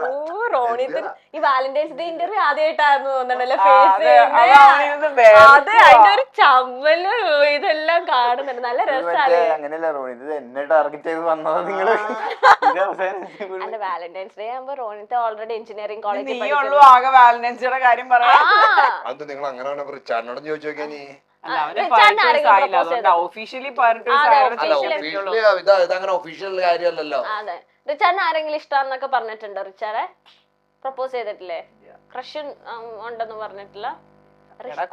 റോണിത്തിന് ഈ വാലന്റൈൻസ് ഡേ ഇന്റർവ്യൂ ആദ്യമായിട്ടായിരുന്നു തോന്നണല്ലേ ഫേസ് അതെ, അതിന്റെ ഒരു ചമ്മല് ഇതെല്ലാം കാണുന്നുണ്ട്. നല്ല രസമാണ്.
അങ്ങനെയല്ല റോണിത് എന്നെ ടാർഗറ്റ് ചെയ്ത് വന്നത് നിങ്ങള്.
അല്ല വാലന്റൈൻസ് ഡേ ആകുമ്പോ റോണിത്ത് ഓൾറെഡി എഞ്ചിനീയറിംഗ് കോളേജിൽ
നീയുള്ളൂ ആകെ വാലന്റൈൻസ് ഡേയുടെ കാര്യം പറയാ.
അത് നിങ്ങൾ അങ്ങനെ റിച്ചാർഡിനോടും ചോദിച്ചു നോക്കിയാ നീ.
ഒഫീഷ്യലി
ഇതങ്ങനെ ഒഫീഷ്യൽ കാര്യമല്ലല്ലോ.
അതെ, റിച്ചാർഡിന് ആരെങ്കിലും ഇഷ്ടാന്നൊക്കെ പറഞ്ഞിട്ടുണ്ടോ? റിച്ചാറെ പ്രപ്പോസ് ചെയ്തിട്ടില്ലേ? ക്രഷ് ഉണ്ടെന്ന് പറഞ്ഞിട്ടില്ല?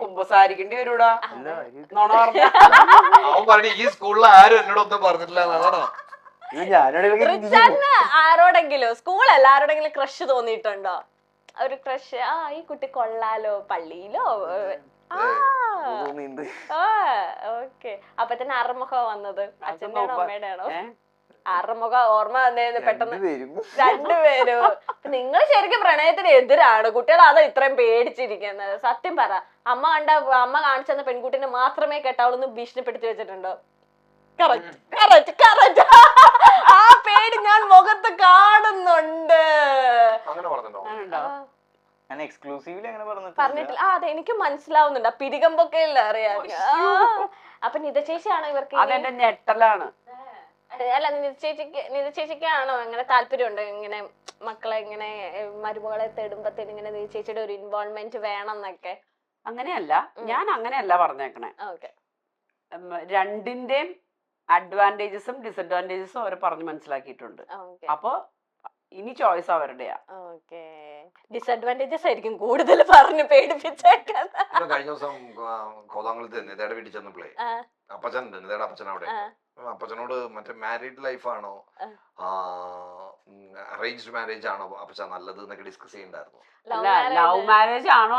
കുമ്പസാരിക്കേണ്ടി വരൂടാ.
അവൻ പറഞ്ഞു ഈ സ്കൂളിൽ ആരും എന്നോടൊന്നും പറഞ്ഞിട്ടില്ല എന്നാണോ?
റിച്ചാർഡിന് ആരോടെങ്കിലും സ്കൂളല്ല ആരോടെങ്കിലും ക്രഷ് തോന്നിയിട്ടുണ്ടോ? ഒരു ക്രഷ്, ഈ കുട്ടി കൊള്ളാലോ, പള്ളിയിലോ? ഓക്കെ. അപ്പൊ തന്നെ അറുമുഖം വന്നത് അച്ഛൻ്റെ ആണോ അമ്മയുടെ ആണോ? അറുമുഖം ഓർമ്മ വന്നേന്ന് പെട്ടെന്ന് രണ്ടുപേരും. നിങ്ങൾ ശരിക്കും പ്രണയത്തിന് എതിരാണ്. കുട്ടികൾ അതാ ഇത്രയും പേടിച്ചിരിക്കുന്നത്. സത്യം പറ, അമ്മ കാണിച്ചെന്ന പെൺകുട്ടിനെ മാത്രമേ കെട്ടാവുള്ളൂ ഭീഷണിപ്പെടുത്തി വെച്ചിട്ടുണ്ടോ? ആ പേടി ഞാൻ മുഖത്ത് കാണുന്നുണ്ട്. പറഞ്ഞിട്ടില്ല. അതെ, എനിക്ക് മനസ്സിലാവുന്നുണ്ട്. ആ പിരികമ്പൊക്കെ അറിയാം. അപ്പൊ നിത ചേച്ചിയാണോ ഇവർക്ക്?
അതെന്റെ ഞെട്ടലാണ്.
അല്ല, നിത ചേച്ചിക്കാണോ അങ്ങനെ താല്പര്യമുണ്ട് ഇങ്ങനെ മക്കളെ ഇങ്ങനെ മരുമകളെ തേടുമ്പത്തേന് ഇങ്ങനെ നിത ചേച്ചിയുടെ ഒരു ഇൻവോൾവ്മെന്റ് വേണം എന്നൊക്കെ?
അങ്ങനെയല്ല, ഞാൻ അങ്ങനെയല്ല പറഞ്ഞേക്കണേ.
ഓക്കെ.
രണ്ടിന്റെയും അഡ്വാൻറ്റേജസും ഡിസഡ്വാൻറ്റേജസും അവർ പറഞ്ഞു മനസ്സിലാക്കിയിട്ടുണ്ട്. അപ്പൊ ഇനി ചോയ്സ് അവരുടെയാ.
ഡിസഡ്വാൻറ്റേജസ് ആയിരിക്കും കൂടുതൽ പറഞ്ഞു പേടിപ്പിച്ചേക്കാൻ.
കഴിഞ്ഞ ദിവസം കോതാങ്കുളത്ത് നിതയുടെ വീട്ടിൽ ചെന്നപ്പോഴേ അപ്പച്ചനുണ്ട്, നിതയുടെ അപ്പച്ചൻ അവിടെ. അപ്പച്ചനോട് മറ്റേ മാരീഡ് ലൈഫാണോ അറേഞ്ച്ഡ് മാരേജ് ആണോ അപ്പച്ച നല്ലത് എന്നൊക്കെ ഡിസ്കസ് ചെയ്യണ്ടായിരുന്നു.
ലവ് മാരേജ് ആണോ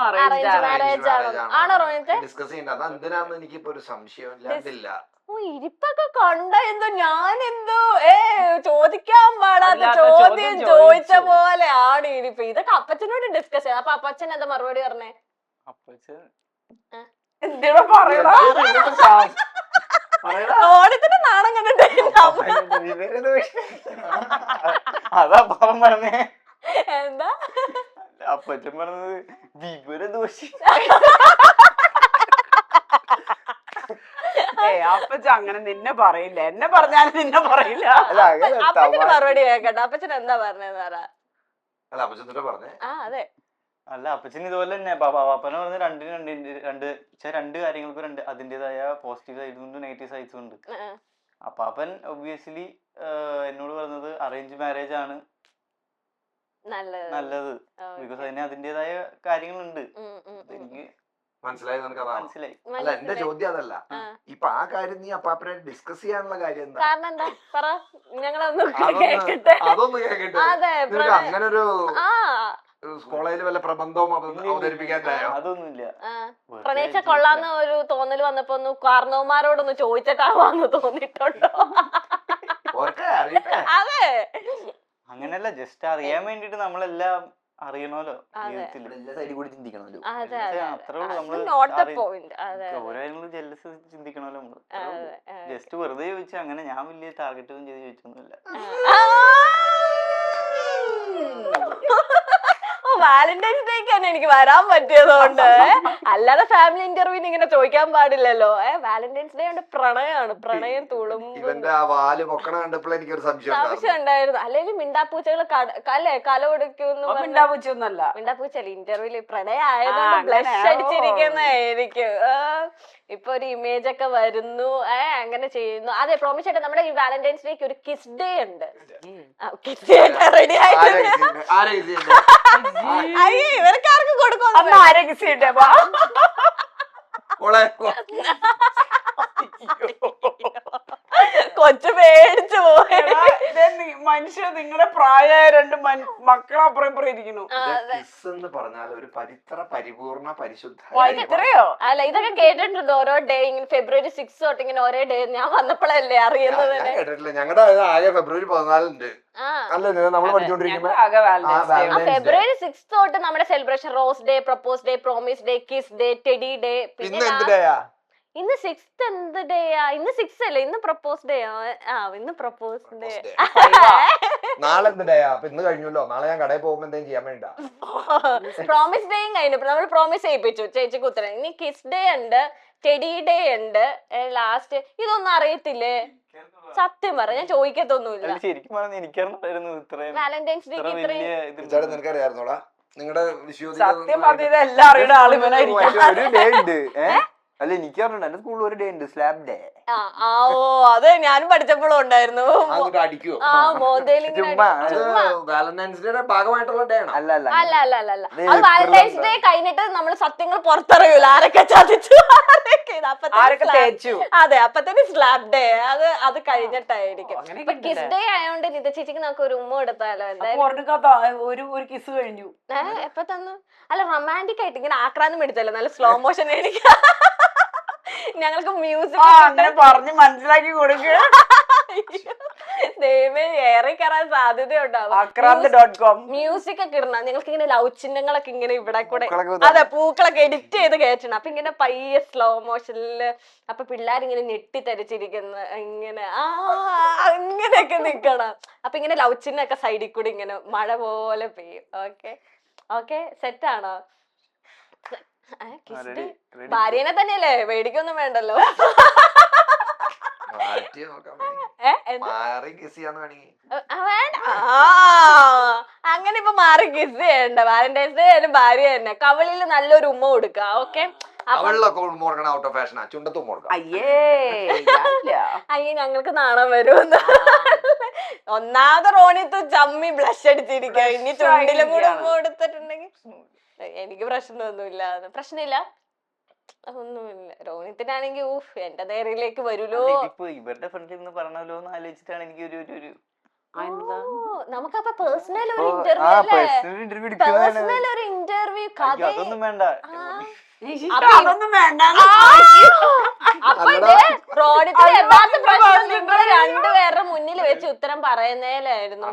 ഡിസ്കസ് ചെയ്യണ്ട. അത് എന്തിനാന്ന് എനിക്കിപ്പോ ഒരു സംശയം ഇല്ലാതില്ല.
ഇരിപ്പൊക്കെ കണ്ട എന്തോ ഞാനെന്തോ ചോദിക്കാൻ പാടാത്ത ചോദ്യം ചോദിച്ച പോലെ ആണ് ഇരിപ്പ്. ഇതൊക്കെ അപ്പച്ചനോട് ഡിസ്കസ് ചെയ്യാം. അപ്പൊ അപ്പച്ചൻ എന്താ മറുപടി പറഞ്ഞേ? ഓണത്തിന് നാണം കണ്ടിട്ട് എന്താ
അപ്പച്ചൻ പറഞ്ഞത് വിവരദോഷി.
അപ്പച്ച അങ്ങനെ നിന്നെ പറയില്ല, എന്നെ പറഞ്ഞാലും നിന്നെ പറയില്ല.
അപ്പച്ചന് മറുപടി കേക്കട്ടെ. അപ്പച്ചൻ എന്താ പറഞ്ഞത്? അതെ,
അല്ല അപ്പച്ചൻ ഇതുപോലെ തന്നെ പാപ്പന പറഞ്ഞ രണ്ട് കാര്യങ്ങൾക്കും അതിന്റേതായ പോസിറ്റീവ് സൈഡും ഉണ്ട് നെഗറ്റീവ് സൈഡ്സും ഉണ്ട്. അപ്പാപ്പൻ ഒബ്വിയസ്ലി എന്നോട് പറഞ്ഞത് അറേഞ്ച് മാരേജ് ആണ് നല്ലത്. ബിക്കോസ് അതിന് അതിന്റേതായ കാര്യങ്ങളുണ്ട്. എനിക്ക്
മനസ്സിലായി. അല്ല, എന്റെ ചോദ്യം അതല്ല. ഇപ്പൊ ആ കാര്യം നീ അപ്പാപ്പനെ ഡിസ്കസ് ചെയ്യാനുള്ള കാര്യം എന്താ?
കാരണം എന്താ പറ, ഞങ്ങളൊന്ന്
അതൊന്ന് കേക്കട്ടെ. അങ്ങനെ ഒരു കോളേജിൽ വല്ല പ്രബന്ധവും അവതരിപ്പിക്കാനായോ?
അതൊന്നുമില്ല.
പ്രണയിച്ച കൊള്ളാന്ന് ഒരു തോന്നല് വന്നപ്പോ ഒന്ന് കാരണവന്മാരോടൊന്ന് ചോദിച്ചിട്ടാവാന്ന് തോന്നിട്ടുണ്ടോ? അതെ,
അങ്ങനെയല്ല, ജസ്റ്റ് അറിയാൻ വേണ്ടിട്ട് നമ്മളെല്ലാം അറിയണമല്ലോ.
ചിന്തിക്കണമല്ലോ.
അത്രേ ഉള്ളൂ. നമ്മള് ഓരോ കാര്യങ്ങളും ജെല്ലസ് ചിന്തിക്കണമല്ലോ നമ്മള്. ജസ്റ്റ് വെറുതെ ചോദിച്ചാൽ അങ്ങനെ ഞാൻ വലിയ ടാർഗറ്റ് ഒന്നും ചെയ്ത് ചോദിച്ചൊന്നുമില്ല.
വാലന്റൈൻസ് ഡേക്ക് തന്നെ എനിക്ക് വരാൻ പറ്റിയതുകൊണ്ട്, അല്ലാതെ ഫാമിലി ഇന്റർവ്യൂവിന് ഇങ്ങനെ ചോദിക്കാൻ പാടില്ലല്ലോ. വാലന്റൈൻസ് ഡേ കൊണ്ട് പ്രണയമാണ്, പ്രണയം തുളും. സംശയം ഉണ്ടായിരുന്നു. അല്ലെങ്കിൽ മിണ്ടാപ്പൂച്ചകള് അല്ലേ കല കൊടുക്കുന്നു. മിണ്ടാപ്പൂച്ചല്ല, ഇന്റർവ്യൂല് പ്രണയം ആയതുകൊണ്ട് ബ്ലഷ് അടിച്ചിരിക്കുന്നതായിരിക്കും. ഇപ്പൊ ഒരു ഇമേജ് ഒക്കെ വരുന്നു, അങ്ങനെ ചെയ്യുന്നു. അതെ, പ്രോമിസ് ആയിട്ട് നമ്മുടെ ഈ വാലന്റൈൻസ് ഡേക്ക് ഒരു കിസ് ഡേ ഉണ്ട്. കിസ് ഡേ റെഡി ആയിട്ട് ഇവർക്കാർക്കും കൊടുക്കും. കൊച്ചു പേടിച്ചു പോയി.
മനുഷ്യ നിങ്ങളുടെ പ്രായമായ 2 മക്കളപ്പുറം ഇപ്പുറം ഇരിക്കുന്നു.
കിസ് എന്ന് പറഞ്ഞാൽ ഒരു പരിപൂർണ പരിശുദ്ധ
ഇത്രയോ?
അല്ല ഇതൊക്കെ കേട്ടിട്ടുണ്ട് ഓരോ ഡേ ഇങ്ങനെ ഫെബ്രുവരി 6 തൊട്ട് ഇങ്ങനെ ഓരോ ഡേ ഞാൻ വന്നപ്പോഴല്ലേ അറിയുന്നത്.
ഞാൻ കേട്ടിട്ടില്ല. ഞങ്ങളുടെ ആകെ ഫെബ്രുവരി 14 അല്ലേ നമ്മൾ പഠിച്ചോണ്ടിരിക്കുമ്പോ
ഫെബ്രുവരി 6 തൊട്ട് നമ്മുടെ celebration rose day, propose day, promise day, kiss day, teddy day. പിന്നെ ഇന്ന് 6th എന്ത് ഡേയാ? ഇന്ന് 6 അല്ലേ? ഇന്ന് പ്രപ്പോസ് ഡേ. ഇന്ന് പ്രപ്പോസ് ഡേ.
നാളെ എന്ത് ഡേയാ? അപ്പൊ ഇന്ന് കഴിഞ്ഞല്ലോ. നാളെ ഞാൻ കടയിൽ പോകുമ്പോ എന്തെങ്കിലും ചെയ്യാൻ വേണ്ട.
പ്രോമിസ് ഡേയും കഴിഞ്ഞു. നമ്മൾ പ്രോമിസ് ചെയ്യിപ്പിച്ചു ചേച്ചിക്ക് ഉത്തരം. ഇനി കിസ് ഡേ ഉണ്ട്, ടെഡി ഡേ ഉണ്ട്, ലാസ്റ്റ് ഇതൊന്നും അറിയത്തില്ലേ? സത്യം പറ, ഞാൻ ചോദിക്കത്തൊന്നുമില്ല.
ശരിക്കും പറഞ്ഞാൽ എനിക്കറിയായിരുന്നു ഇത്രയും
വാലന്റൈൻസ് ഡേക്ക് ഇത്രയും
നിനക്കറിയായിരുന്നോടാ? നിങ്ങളുടെ
സത്യം പറഞ്ഞത് എല്ലാം അറിയുന്ന ആളുകളായിരിക്കും.
ഒരു ഡേ ഉണ്ട്. അല്ല എനിക്ക് പറഞ്ഞിട്ടുണ്ട് എന്റെ സ്കൂളിൽ ഒരു ഡേ ഉണ്ട്, സ്ലാബ് ഡേ.
അത് ഞാനും പഠിച്ചപ്പോഴും ഉണ്ടായിരുന്നു.
അടിക്കുവോ? വാലന്റൈൻസ് ഡേയുടെ ഭാഗമായിട്ടുള്ള ഡേ ആണ്.
അല്ല അല്ല
അല്ല അല്ല അല്ല അല്ല അത് വാലന്റൈൻസ് ഡേ കഴിഞ്ഞിട്ട് നമ്മൾ സത്യങ്ങൾ പുറത്തറിയൂല. ആരൊക്കെ ചതിച്ചു,
ആരൊക്കെ തേച്ചു.
അതെ, അപ്പത്തന്നെ സ്ലാബ് ഡേ. അത് കഴിഞ്ഞിട്ടായിരിക്കും. കിസ് ഡേ ആയതുകൊണ്ട് നിത ചേച്ചിക്ക് നമുക്ക് ഒരു ഉമ്മ എടുത്താലോ?
ഒരു കിസ് കഴിഞ്ഞു.
എപ്പ തന്നു? അല്ല റൊമാൻറ്റിക് ആയിട്ട് ഇങ്ങനെ ആക്രാന്തം എടുത്തല്ലോ, നല്ല സ്ലോ മോഷൻ എനിക്ക്. ഞങ്ങൾക്ക് മ്യൂസിക്
അങ്ങനെ പറഞ്ഞ് മനസ്സിലാക്കി കൊടുക്കുക.
ദൈവമേ, ഏറെ കയറാൻ സാധ്യതയുണ്ടാവും. മ്യൂസിക് ഒക്കെ ഇടണം. ഞങ്ങൾക്ക് ഇങ്ങനെ ലവ് ചിഹ്നങ്ങളൊക്കെ ഇങ്ങനെ ഇവിടെ കൂടെ, അതെ, പൂക്കളൊക്കെ എഡിറ്റ് ചെയ്ത് കയറ്റണം. അപ്പൊ ഇങ്ങനെ പയ്യെ സ്ലോ മോഷനില്, അപ്പൊ പിള്ളേരിങ്ങനെ ഞെട്ടിത്തരിച്ചിരിക്കുന്ന ഇങ്ങനെ അങ്ങനെയൊക്കെ നിക്കണം. അപ്പൊ ഇങ്ങനെ ലവ് ചിഹ്നൊക്കെ സൈഡിൽ കൂടി ഇങ്ങനെ മഴ പോലെ പെയ്യും. ഓക്കെ ഓക്കെ, സെറ്റാണോ? ഭാര്യനെ തന്നെയല്ലേ, പേടിക്കൊന്നും വേണ്ടല്ലോ. വേണ്ട, അങ്ങനെ ഇപ്പൊ മാറി കിസ് ചെയ്യണ്ട. വാലന്റൈൻസ് ഡേ ആയാലും ഭാര്യ തന്നെ കവളിൽ നല്ലൊരു ഉമ്മ കൊടുക്കുക. ഓക്കെ, അയ്യേ ഞങ്ങൾക്ക് നാണം വരുമെന്ന്. ഒന്നാമത് റോണിത്ത് ചമ്മി ബ്ലഷ് അടിച്ചിരിക്ക, ഇനി ചുണ്ടിലും കൂടെ ഉമ്മ കൊടുത്തിട്ടുണ്ടെങ്കിൽ എനിക്ക് പ്രശ്നമൊന്നുമില്ല. പ്രശ്നമില്ല, ഒന്നുമില്ല. രോഹിത്തിനാണെങ്കിൽ എന്റെ നേരിലേക്ക് വരൂലോ.
ഇവരുടെ ഫ്രണ്ടിൽ നിന്ന് പറഞ്ഞല്ലോ എന്ന് ആലോചിച്ചിട്ടാണ് എനിക്ക് ഒരു
നമുക്കപ്പൊ പേഴ്സണൽ ഒരു ഇന്റർവ്യൂ പേഴ്സണൽ ഒരു ഇന്റർവ്യൂ
അതൊന്നും വേണ്ട.
അതൊന്നും വേണ്ട.
റോഡിന്റെ യഥാർത്ഥ പ്രശ്നം നിങ്ങൾ രണ്ടുപേരുടെ മുന്നിൽ വെച്ച് ഉത്തരം പറയുന്നതിലായിരുന്നു.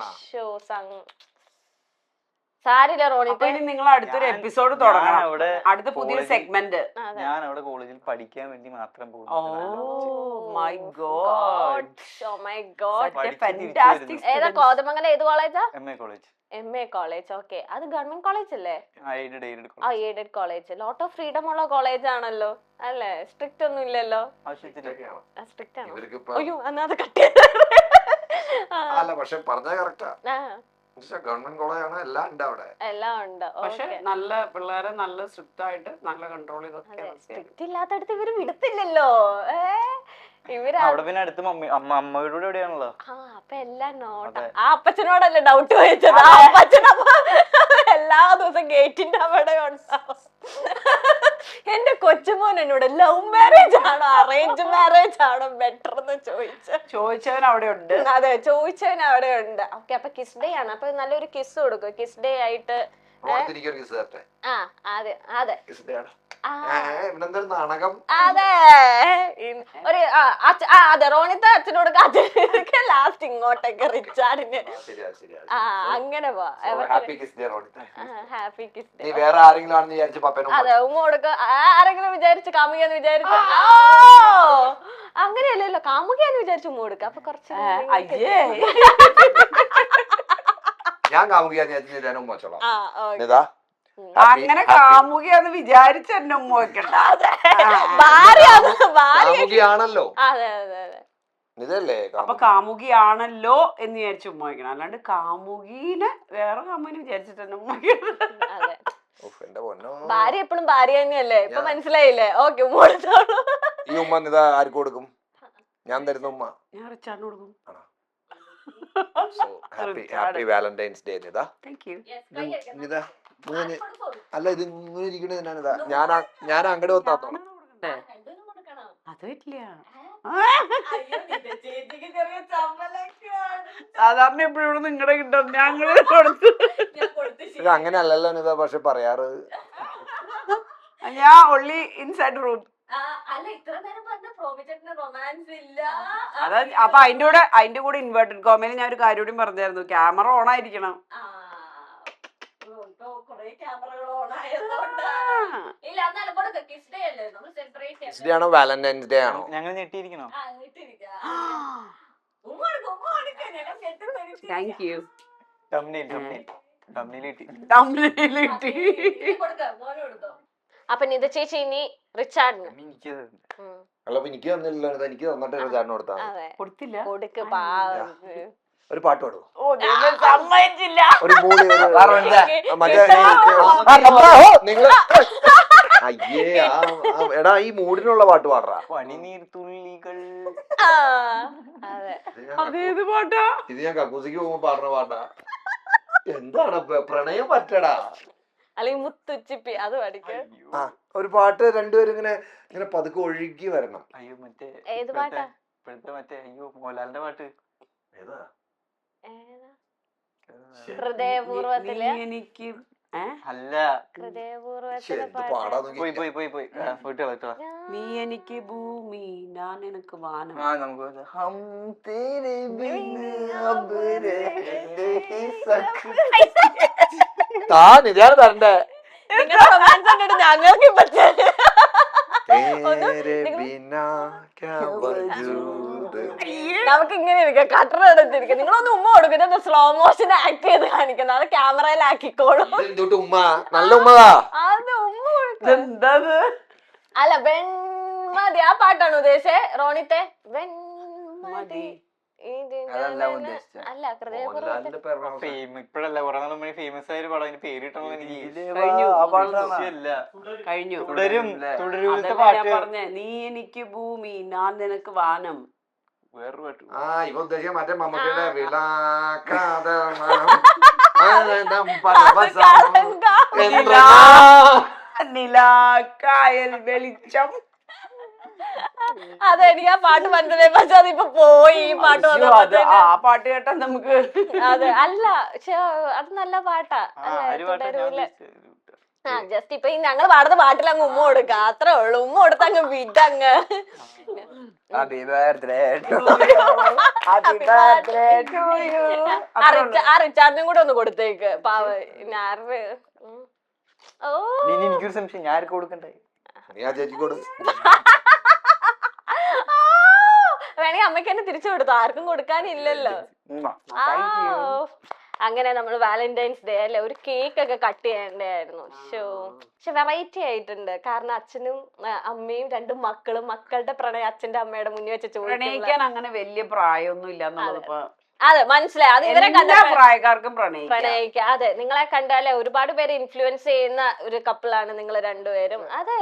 സാരില്ല റോണിത്തെ,
നിങ്ങൾ അടുത്തൊരു എപ്പിസോഡ് തുടങ്ങണം. അടുത്ത പുതിയൊരു സെഗ്മെന്റ്.
ഞാൻ അവിടെ കോളേജിൽ പഠിക്കാൻ വേണ്ടി മാത്രം പോകും.
ഏതാ കോതമംഗലം? ഏത് കോളേജാ?
MA college.
MA college. Okay, അത് ഗവൺമെന്റ് കോളേജ് അല്ലേ? Aided college. Lot of freedom ഉള്ള കോളേജ് ആണല്ലോ അല്ലേ? സ്ട്രിക്റ്റ് ഒന്നും ഇല്ലല്ലോ? സ്ട്രിക്റ്റ് ആണോ? അയ്യോ, എന്നാ അത് കട്ട് ചെയ്ത്.
അല്ല, പക്ഷെ പറഞ്ഞ കറക്റ്റാ. ഗവൺമെന്റ് കോളേജാണ്, എല്ലാം ഉണ്ട് അവിടെ,
എല്ലാം ഉണ്ട്.
പക്ഷെ നല്ല പിള്ളേരെ നല്ല സ്ട്രിക്റ്റ് ആയിട്ട് നല്ല കൺട്രോൾ ചെയ്തൊക്കെ.
സ്ട്രിക്റ്റ് ഇല്ലാത്തടുത്ത് ഇവര് വിടത്തില്ലല്ലോ.
അവിടെ പിന്നെ അടുത്ത് അമ്മയുടെ കൂടെ എവിടെയാണല്ലോ.
അപ്പൊ എല്ലാം നോട്ടാ. ആ അപ്പച്ചനോടല്ലേ ഡൗട്ട് ചോദിച്ചത്? അപ്പച്ചനപ്പ എല്ലാ ദിവസം ഗേറ്റിന്റെ അവിടെ ഉണ്ടാവും. എന്റെ കൊച്ചുമോൻ എന്നോട് ലവ് മാരേജ് ആണോ അറേഞ്ച് മാരേജ് ആണോ ബെറ്റർ എന്ന്
ചോദിച്ചവൻ അവിടെ ഉണ്ട്.
അതെ, ചോദിച്ചവൻ അവിടെ ഉണ്ട്. ഓക്കെ, അപ്പൊ കിസ് ഡേ ആണ്. അപ്പൊ നല്ലൊരു കിസ് കൊടുക്കും. കിസ് ഡേ ആയിട്ട് അതെ അതെ അതെ ഒരു അതെ റോണിത്തെ അച്ഛനോട് ലാസ്റ്റ് ഇങ്ങോട്ടേക്ക് റിച്ചാർഡിന് അങ്ങനെ പോവാ. Happy kiss day. അതെ, ഉമ്മ കൊടുക്ക. ആരെങ്കിലും വിചാരിച്ച് കാമുകയെന്ന് വിചാരിച്ചു? അങ്ങനെയല്ലല്ലോ, കാമുകയെന്ന് വിചാരിച്ചു ഉമ്മ കൊടുക്ക. അപ്പൊ കുറച്ച്
ഞാൻ കാമുകയാ.
അങ്ങനെ കാമുകയാന്ന് വിചാരിച്ച എന്നെ ഉമ്മ വെക്കണ്ട.
കാമുകിയാണല്ലോ. ഇതല്ലേ
അപ്പൊ കാമുകിയാണല്ലോ എന്ന് വിചാരിച്ച ഉമ്മ വെക്കണം. അല്ലാണ്ട് കാമുകീനെ വേറെ കാമുകിനെ വിചാരിച്ചിട്ട് എന്നെ ഉമ്മ വെക്കണം.
ഭാര്യ എപ്പോഴും ഭാര്യ തന്നെയല്ലേ? ഇപ്പൊ മനസ്സിലായില്ലേ? ഓക്കെ, ഉമ്മ കൊടുത്തോളൂ.
ഈ ഉമ്മ നിത ആർക്ക് കൊടുക്കും? ഞാൻ തരുന്ന ഉമ്മ
ഞാൻ റിച്ചാർഡിന് കൊടുക്കും.
Happy valentine's day Nitha. Nitha അല്ല, ഇത് ഇങ്ങനെ ഇരിക്കണ ഞാൻ അങ്ങോട്ട് വന്നാത്തോളാം.
അത് പറ്റില്ല. സാധാരണ എപ്പോഴും നിങ്ങളുടെ കിട്ടും ഞങ്ങള് കൊടുത്തു.
ഇത് അങ്ങനെയല്ലല്ലോ നിത പക്ഷെ പറയാറ്.
ഞാൻ ഒള്ളി ഇൻസൈഡ് റൂം. അതാ അപ്പൊ അതിന്റെ കൂടെ ഇൻവേർട്ടഡ് കോമയിൽ ഞാൻ ഒരു കാര്യം കൂടി പറഞ്ഞായിരുന്നു, ക്യാമറ ഓൺ ആയിരിക്കണം.
കിസ് ഡേ ആണോ വാലന്റൈൻസ് ഡേ ആണോ?
ഞങ്ങൾ ഞെട്ടിയിരിക്കണോ?
Thank you.
അപ്പൊ നിത ചേച്ചി ഇനി റിച്ചാർഡിന്
അല്ല എനിക്ക് തന്നില്ലല്ലോ, എനിക്ക് തന്നിട്ട് റിച്ചാർഡിന് കൊടുത്താ
കൊടുത്തില്ല.
കൊടുക്ക് പാവം.
ഒരു പാട്ട് പാടുവോ?
സമ്മതിച്ചില്ല.
ഒരു മൂളി മറ്റേ നിങ്ങള് അയ്യേ എടാ ഈ മൂഡിനുള്ള പാട്ട് പാടറാ.
പനിനീർ തുള്ളികൾ.
അതെ
അതേത് പാട്ടാ?
ഇത് ഞാൻ കക്കൂസിക്ക് പോകുമ്പോ പാടുന്ന പാട്ടാ. എന്താണ് പ്രണയം പറ്റടാ.
അല്ലെങ്കിൽ മുത്തുച്ചിപ്പി അത് പഠിക്കും.
ആ ഒരു പാട്ട് രണ്ടുപേരും ഇങ്ങനെ ഇങ്ങനെ പതുക്കെ ഒഴുകി വരണം.
അയ്യോ മറ്റേ
ഏത് പാട്ടാ?
ഇപ്പോഴത്തെ മറ്റേ അയ്യോ മോഹൻലാലിന്റെ പാട്ട്
ഏതാ?
ഹൃദയപൂർവ്വത്തില്
എനിക്ക്
അല്ല,
ഹൃദയപൂർവ്വത്തില്
എന്ത് പാടാ
പോയി പോയി പോയി പോയി പോയിട്ട് കളക്ടറാ.
നീ എനിക്ക് ഭൂമി ഞാൻ നിനക്ക് വാനം.
നമുക്ക് ഹം തേരെ ബിൻ അബ് രഹേ സഖ്.
ഇതാണ് തരണ്ടേ.
ഞങ്ങൾക്ക്
തേരെ ബിനാ ക്യാ വജൂദ്.
നമുക്ക് ഇങ്ങനെ ഇരിക്കാം, കട്ടർ എടുത്തിരിക്കാം. നിങ്ങളൊന്ന് ഉമ്മ കൊടുക്കുന്നത് സ്ലോ മോഷൻ ആക്ട് ചെയ്ത് കാണിക്കുന്നത്, അത് ക്യാമറയിലാക്കിക്കോളും.
എന്തുട്ട് ഉമ്മ? നല്ല ഉമ്മതാ.
അത് ഉമ്മ
എന്താ
അല്ല വെൺമതി ആ പാട്ടാണ് ഉദ്ദേശിച്ചേ റോണിത്തെ? വെൺമതി അല്ല ഹൃദയപൂർവ്വത്തിൽ.
ഇപ്പഴല്ല കുറെ നാൾ മുന്നേ ഫേമസ് ആയ ഒരു പടം, അതിന് പേര് കിട്ടണോ എനിക്ക്
കഴിഞ്ഞു.
തുടരും തുടരൂലത്തെ
അതല്ലേ ഞാൻ
പാട്ട്.
പറഞ്ഞേ, നീ എനിക്ക് ഭൂമി ഞാൻ നിനക്ക് വാനം.
വേറൊരു പാട്ട്.
ആ ഇവ ഉദ്ദേശിച്ച മറ്റേ മമ്മൂട്ടിയുടെ
നിലാക്കായൽ വെളിച്ചം.
അതെ എനിക്ക് ആ പാട്ട് മനസ്സിലായി, പക്ഷെ അതിപ്പോ പോയി ഈ പാട്ട് വന്നപ്പോ.
ആ പാട്ട് കേട്ടാ നമുക്ക്
അതെ അല്ല പക്ഷെ അത് നല്ല പാട്ടാ
ആ ഒരു പാട്ട് ഞാൻ
തുടരൂല.
ഉദ്ദേശിച്ചത്.
ആ ജസ്റ്റ് ഇപ്പൊ ഈ ഞങ്ങള് പാടുന്ന പാട്ടിൽ അങ്ങ് ഉമ്മ കൊടുക്ക, അത്രേ ഉള്ളു. ഉമ്മ കൊടുത്ത അങ്ങ് വിട്ടങ്ങ്.
ഹാപ്പി ബർത്ത്ഡേ
ആ റിച്ചാർഡിനും കൂടെ ഒന്ന് കൊടുത്തേക്ക് പാവ. ഞാറ് ഓ
ഇനി എനിക്കൊരു സംശയം, ഞാൻ ആർക്ക് കൊടുക്കണ്ടേ?
നീ ആ ചേച്ചിക്കോട്
വേണമെങ്കിൽ അമ്മയ്ക്ക് തന്നെ തിരിച്ചു കൊടുത്തു, ആർക്കും കൊടുക്കാനില്ലല്ലോ. അങ്ങനെ നമ്മൾ വാലന്റൈൻസ് ഡേ അല്ലെ ഒരു കേക്ക് ഒക്കെ കട്ട് ചെയ്യേണ്ടായിരുന്നു. പക്ഷെ വെറൈറ്റി ആയിട്ടുണ്ട്, കാരണം അച്ഛനും അമ്മയും രണ്ടും മക്കളും മക്കളുടെ പ്രണയം അച്ഛന്റെ അമ്മയുടെ മുന്നിൽ വെച്ച്
പ്രണയിക്കാൻ അങ്ങനെ വലിയ പ്രായമൊന്നും ഇല്ല എന്നുള്ളത്
അതെ മനസ്സിലായി. അത് ഇവരെ കണ്ട
പ്രായക്കാർക്കും
പ്രണയിക്കാം. അതെ നിങ്ങളെ കണ്ടാലേ ഒരുപാട് പേര് ഇൻഫ്ലുവൻസ് ചെയ്യുന്ന ഒരു കപ്പിളാണ് നിങ്ങൾ രണ്ടുപേരും. അതെ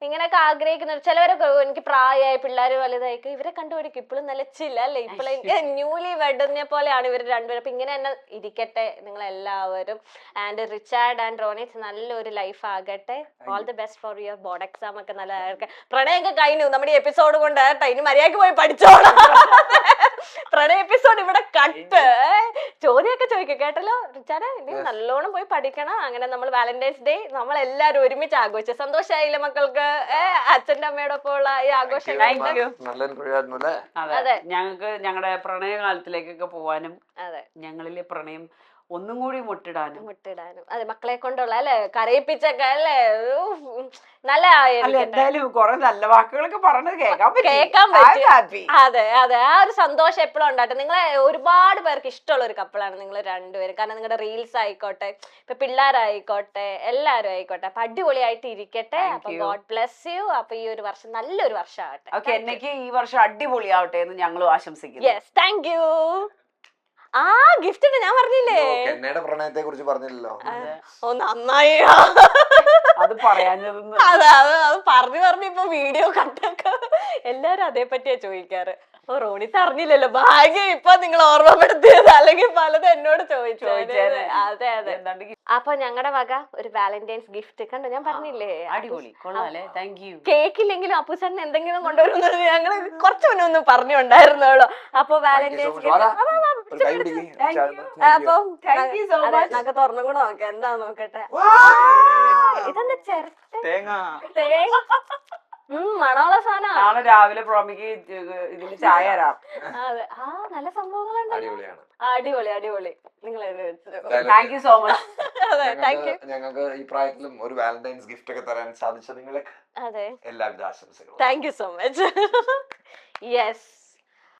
ഇങ്ങനെയൊക്കെ ആഗ്രഹിക്കുന്ന ചിലവരൊക്കെ എനിക്ക് പ്രായമായി പിള്ളേർ വലുതായിക്കും ഇവരെ കണ്ടുപിടിക്കും ഇപ്പോഴും നിലച്ചില്ല അല്ലെ, ഇപ്പോഴും ന്യൂലി വെഡിനെ പോലെയാണ് ഇവർ രണ്ടുപേരും. അപ്പൊ ഇങ്ങനെ തന്നെ ഇരിക്കട്ടെ നിങ്ങൾ എല്ലാവരും. ആൻഡ് റിച്ചാർഡ് ആൻഡ് റോണിറ്റ് നല്ലൊരു ലൈഫ് ആകട്ടെ. All the best for your board exam ഒക്കെ നല്ല. പ്രണയമൊക്കെ കഴിഞ്ഞു നമ്മുടെ എപ്പിസോഡ് കൊണ്ട് കേട്ടോ, ഇനി മര്യാദക്ക് പോയി പഠിച്ചോളാം. പ്രണയ എപ്പിസോഡ് ഇവിടെ കട്ട്. ചോദ്യമൊക്കെ ചോദിക്കും കേട്ടല്ലോ റിച്ചാർഡ്, ഇനി നല്ലോണം പോയി പഠിക്കണം. അങ്ങനെ നമ്മൾ വാലന്റൈൻസ് ഡേ നമ്മൾ എല്ലാരും ഒരുമിച്ച് ആഘോഷിച്ചു. സന്തോഷമായില്ലേ മക്കൾക്ക് അച്ഛന്റെ അമ്മയോടൊപ്പം ഉള്ള ഈ ആഘോഷം?
അതെ ഞങ്ങൾക്ക് ഞങ്ങളുടെ പ്രണയകാലത്തിലേക്കൊക്കെ പോവാനും
അതെ
ഞങ്ങളിലെ പ്രണയം ഒന്നും കൂടി മുട്ടിടാനും
അതെ മക്കളെ കൊണ്ടുള്ള അല്ലെ കരയിപ്പിച്ചൊക്കെ അല്ലെ നല്ല.
എന്തായാലും കുറെ നല്ല വാക്കുകളൊക്കെ പറഞ്ഞത്
കേൾക്കാൻ പറ്റി. അതെ അതെ ആ ഒരു സന്തോഷം എപ്പോഴും ഉണ്ടാട്ടെ. നിങ്ങളെ ഒരുപാട് പേർക്ക് ഇഷ്ടമുള്ള ഒരു കപ്പിളാണ് നിങ്ങൾ രണ്ടുപേരും. കാരണം നിങ്ങളുടെ റീൽസ് ആയിക്കോട്ടെ ഇപ്പൊ പിള്ളേരായിക്കോട്ടെ എല്ലാരും ആയിക്കോട്ടെ അപ്പൊ അടിപൊളിയായിട്ട് ഇരിക്കട്ടെ. അപ്പൊ ഗോഡ് ബ്ലെസ് യു. അപ്പൊ ഈ ഒരു വർഷം നല്ലൊരു വർഷം ആവട്ടെ.
ഓക്കെ എന്നേക്ക് ഈ വർഷം അടിപൊളിയാവട്ടെ എന്ന് ഞങ്ങളും ആശംസിക്കുന്നു.
Yes thank you. ആ ഗിഫ്റ്റ് ഞാൻ പറഞ്ഞില്ലേ
കെന്നയുടെ പ്രണയത്തെ കുറിച്ച് പറഞ്ഞില്ലല്ലോ.
ഓ നന്നായി.
അത് പറയാഞ്ഞത്
അത് പറഞ്ഞു ഇപ്പൊ വീഡിയോ കണ്ടൊക്കെ എല്ലാരും അതേ പറ്റിയാ ചോദിക്കാറ്. ഓ റോണിത്ത് അറിഞ്ഞില്ലല്ലോ, ഭാഗ്യം ഇപ്പൊ നിങ്ങൾ ഓർമ്മപ്പെടുത്തിയത്, അല്ലെങ്കിൽ പലതും എന്നോട് ചോദിച്ചു. അതെ അതെ. അപ്പൊ ഞങ്ങളുടെ വക ഒരു വാലന്റൈൻസ് ഗിഫ്റ്റ് കണ്ടോ, ഞാൻ പറഞ്ഞില്ലേ
അടിപൊളി, കൊള്ളാല്ലേ, താങ്ക് യു.
കേക്കില്ലെങ്കിലും അപ്പുസണ്ണൻ എന്തെങ്കിലും കൊണ്ടുവരുന്നത് ഞങ്ങൾ കുറച്ചു മുന്നേ ഒന്ന് പറഞ്ഞുണ്ടായിരുന്നുള്ളൂ. അപ്പൊ വാലന്റൈൻസ് ഗിഫ്റ്റ് അപ്പൊ ഞങ്ങൾക്ക് തുറന്നു കൂടെ നോക്കാം എന്താ നോക്കട്ടെ. ഇതെന്താ ചിരട്ട
തേങ്ങ
മണമുള്ള സാധനം.
നാളെ രാവിലെ പ്രോമിക്ക് ഇതിന് ചായ തരാം.
അതെ, ആ നല്ല സംഭവങ്ങളുണ്ടല്ലോ. അടിപൊളി അടിപൊളി. നിങ്ങൾ
താങ്ക് യു സോ മച്ച്.
ഞങ്ങൾക്ക് ഈ പ്രായത്തിലും ഒരു വാലന്റൈൻസ് ഗിഫ്റ്റ് ഒക്കെ തരാൻ സാധിച്ചത് നിങ്ങളെ
അതെ,
എല്ലാവിധ ആശംസകളും.
Thank you so much. Yes.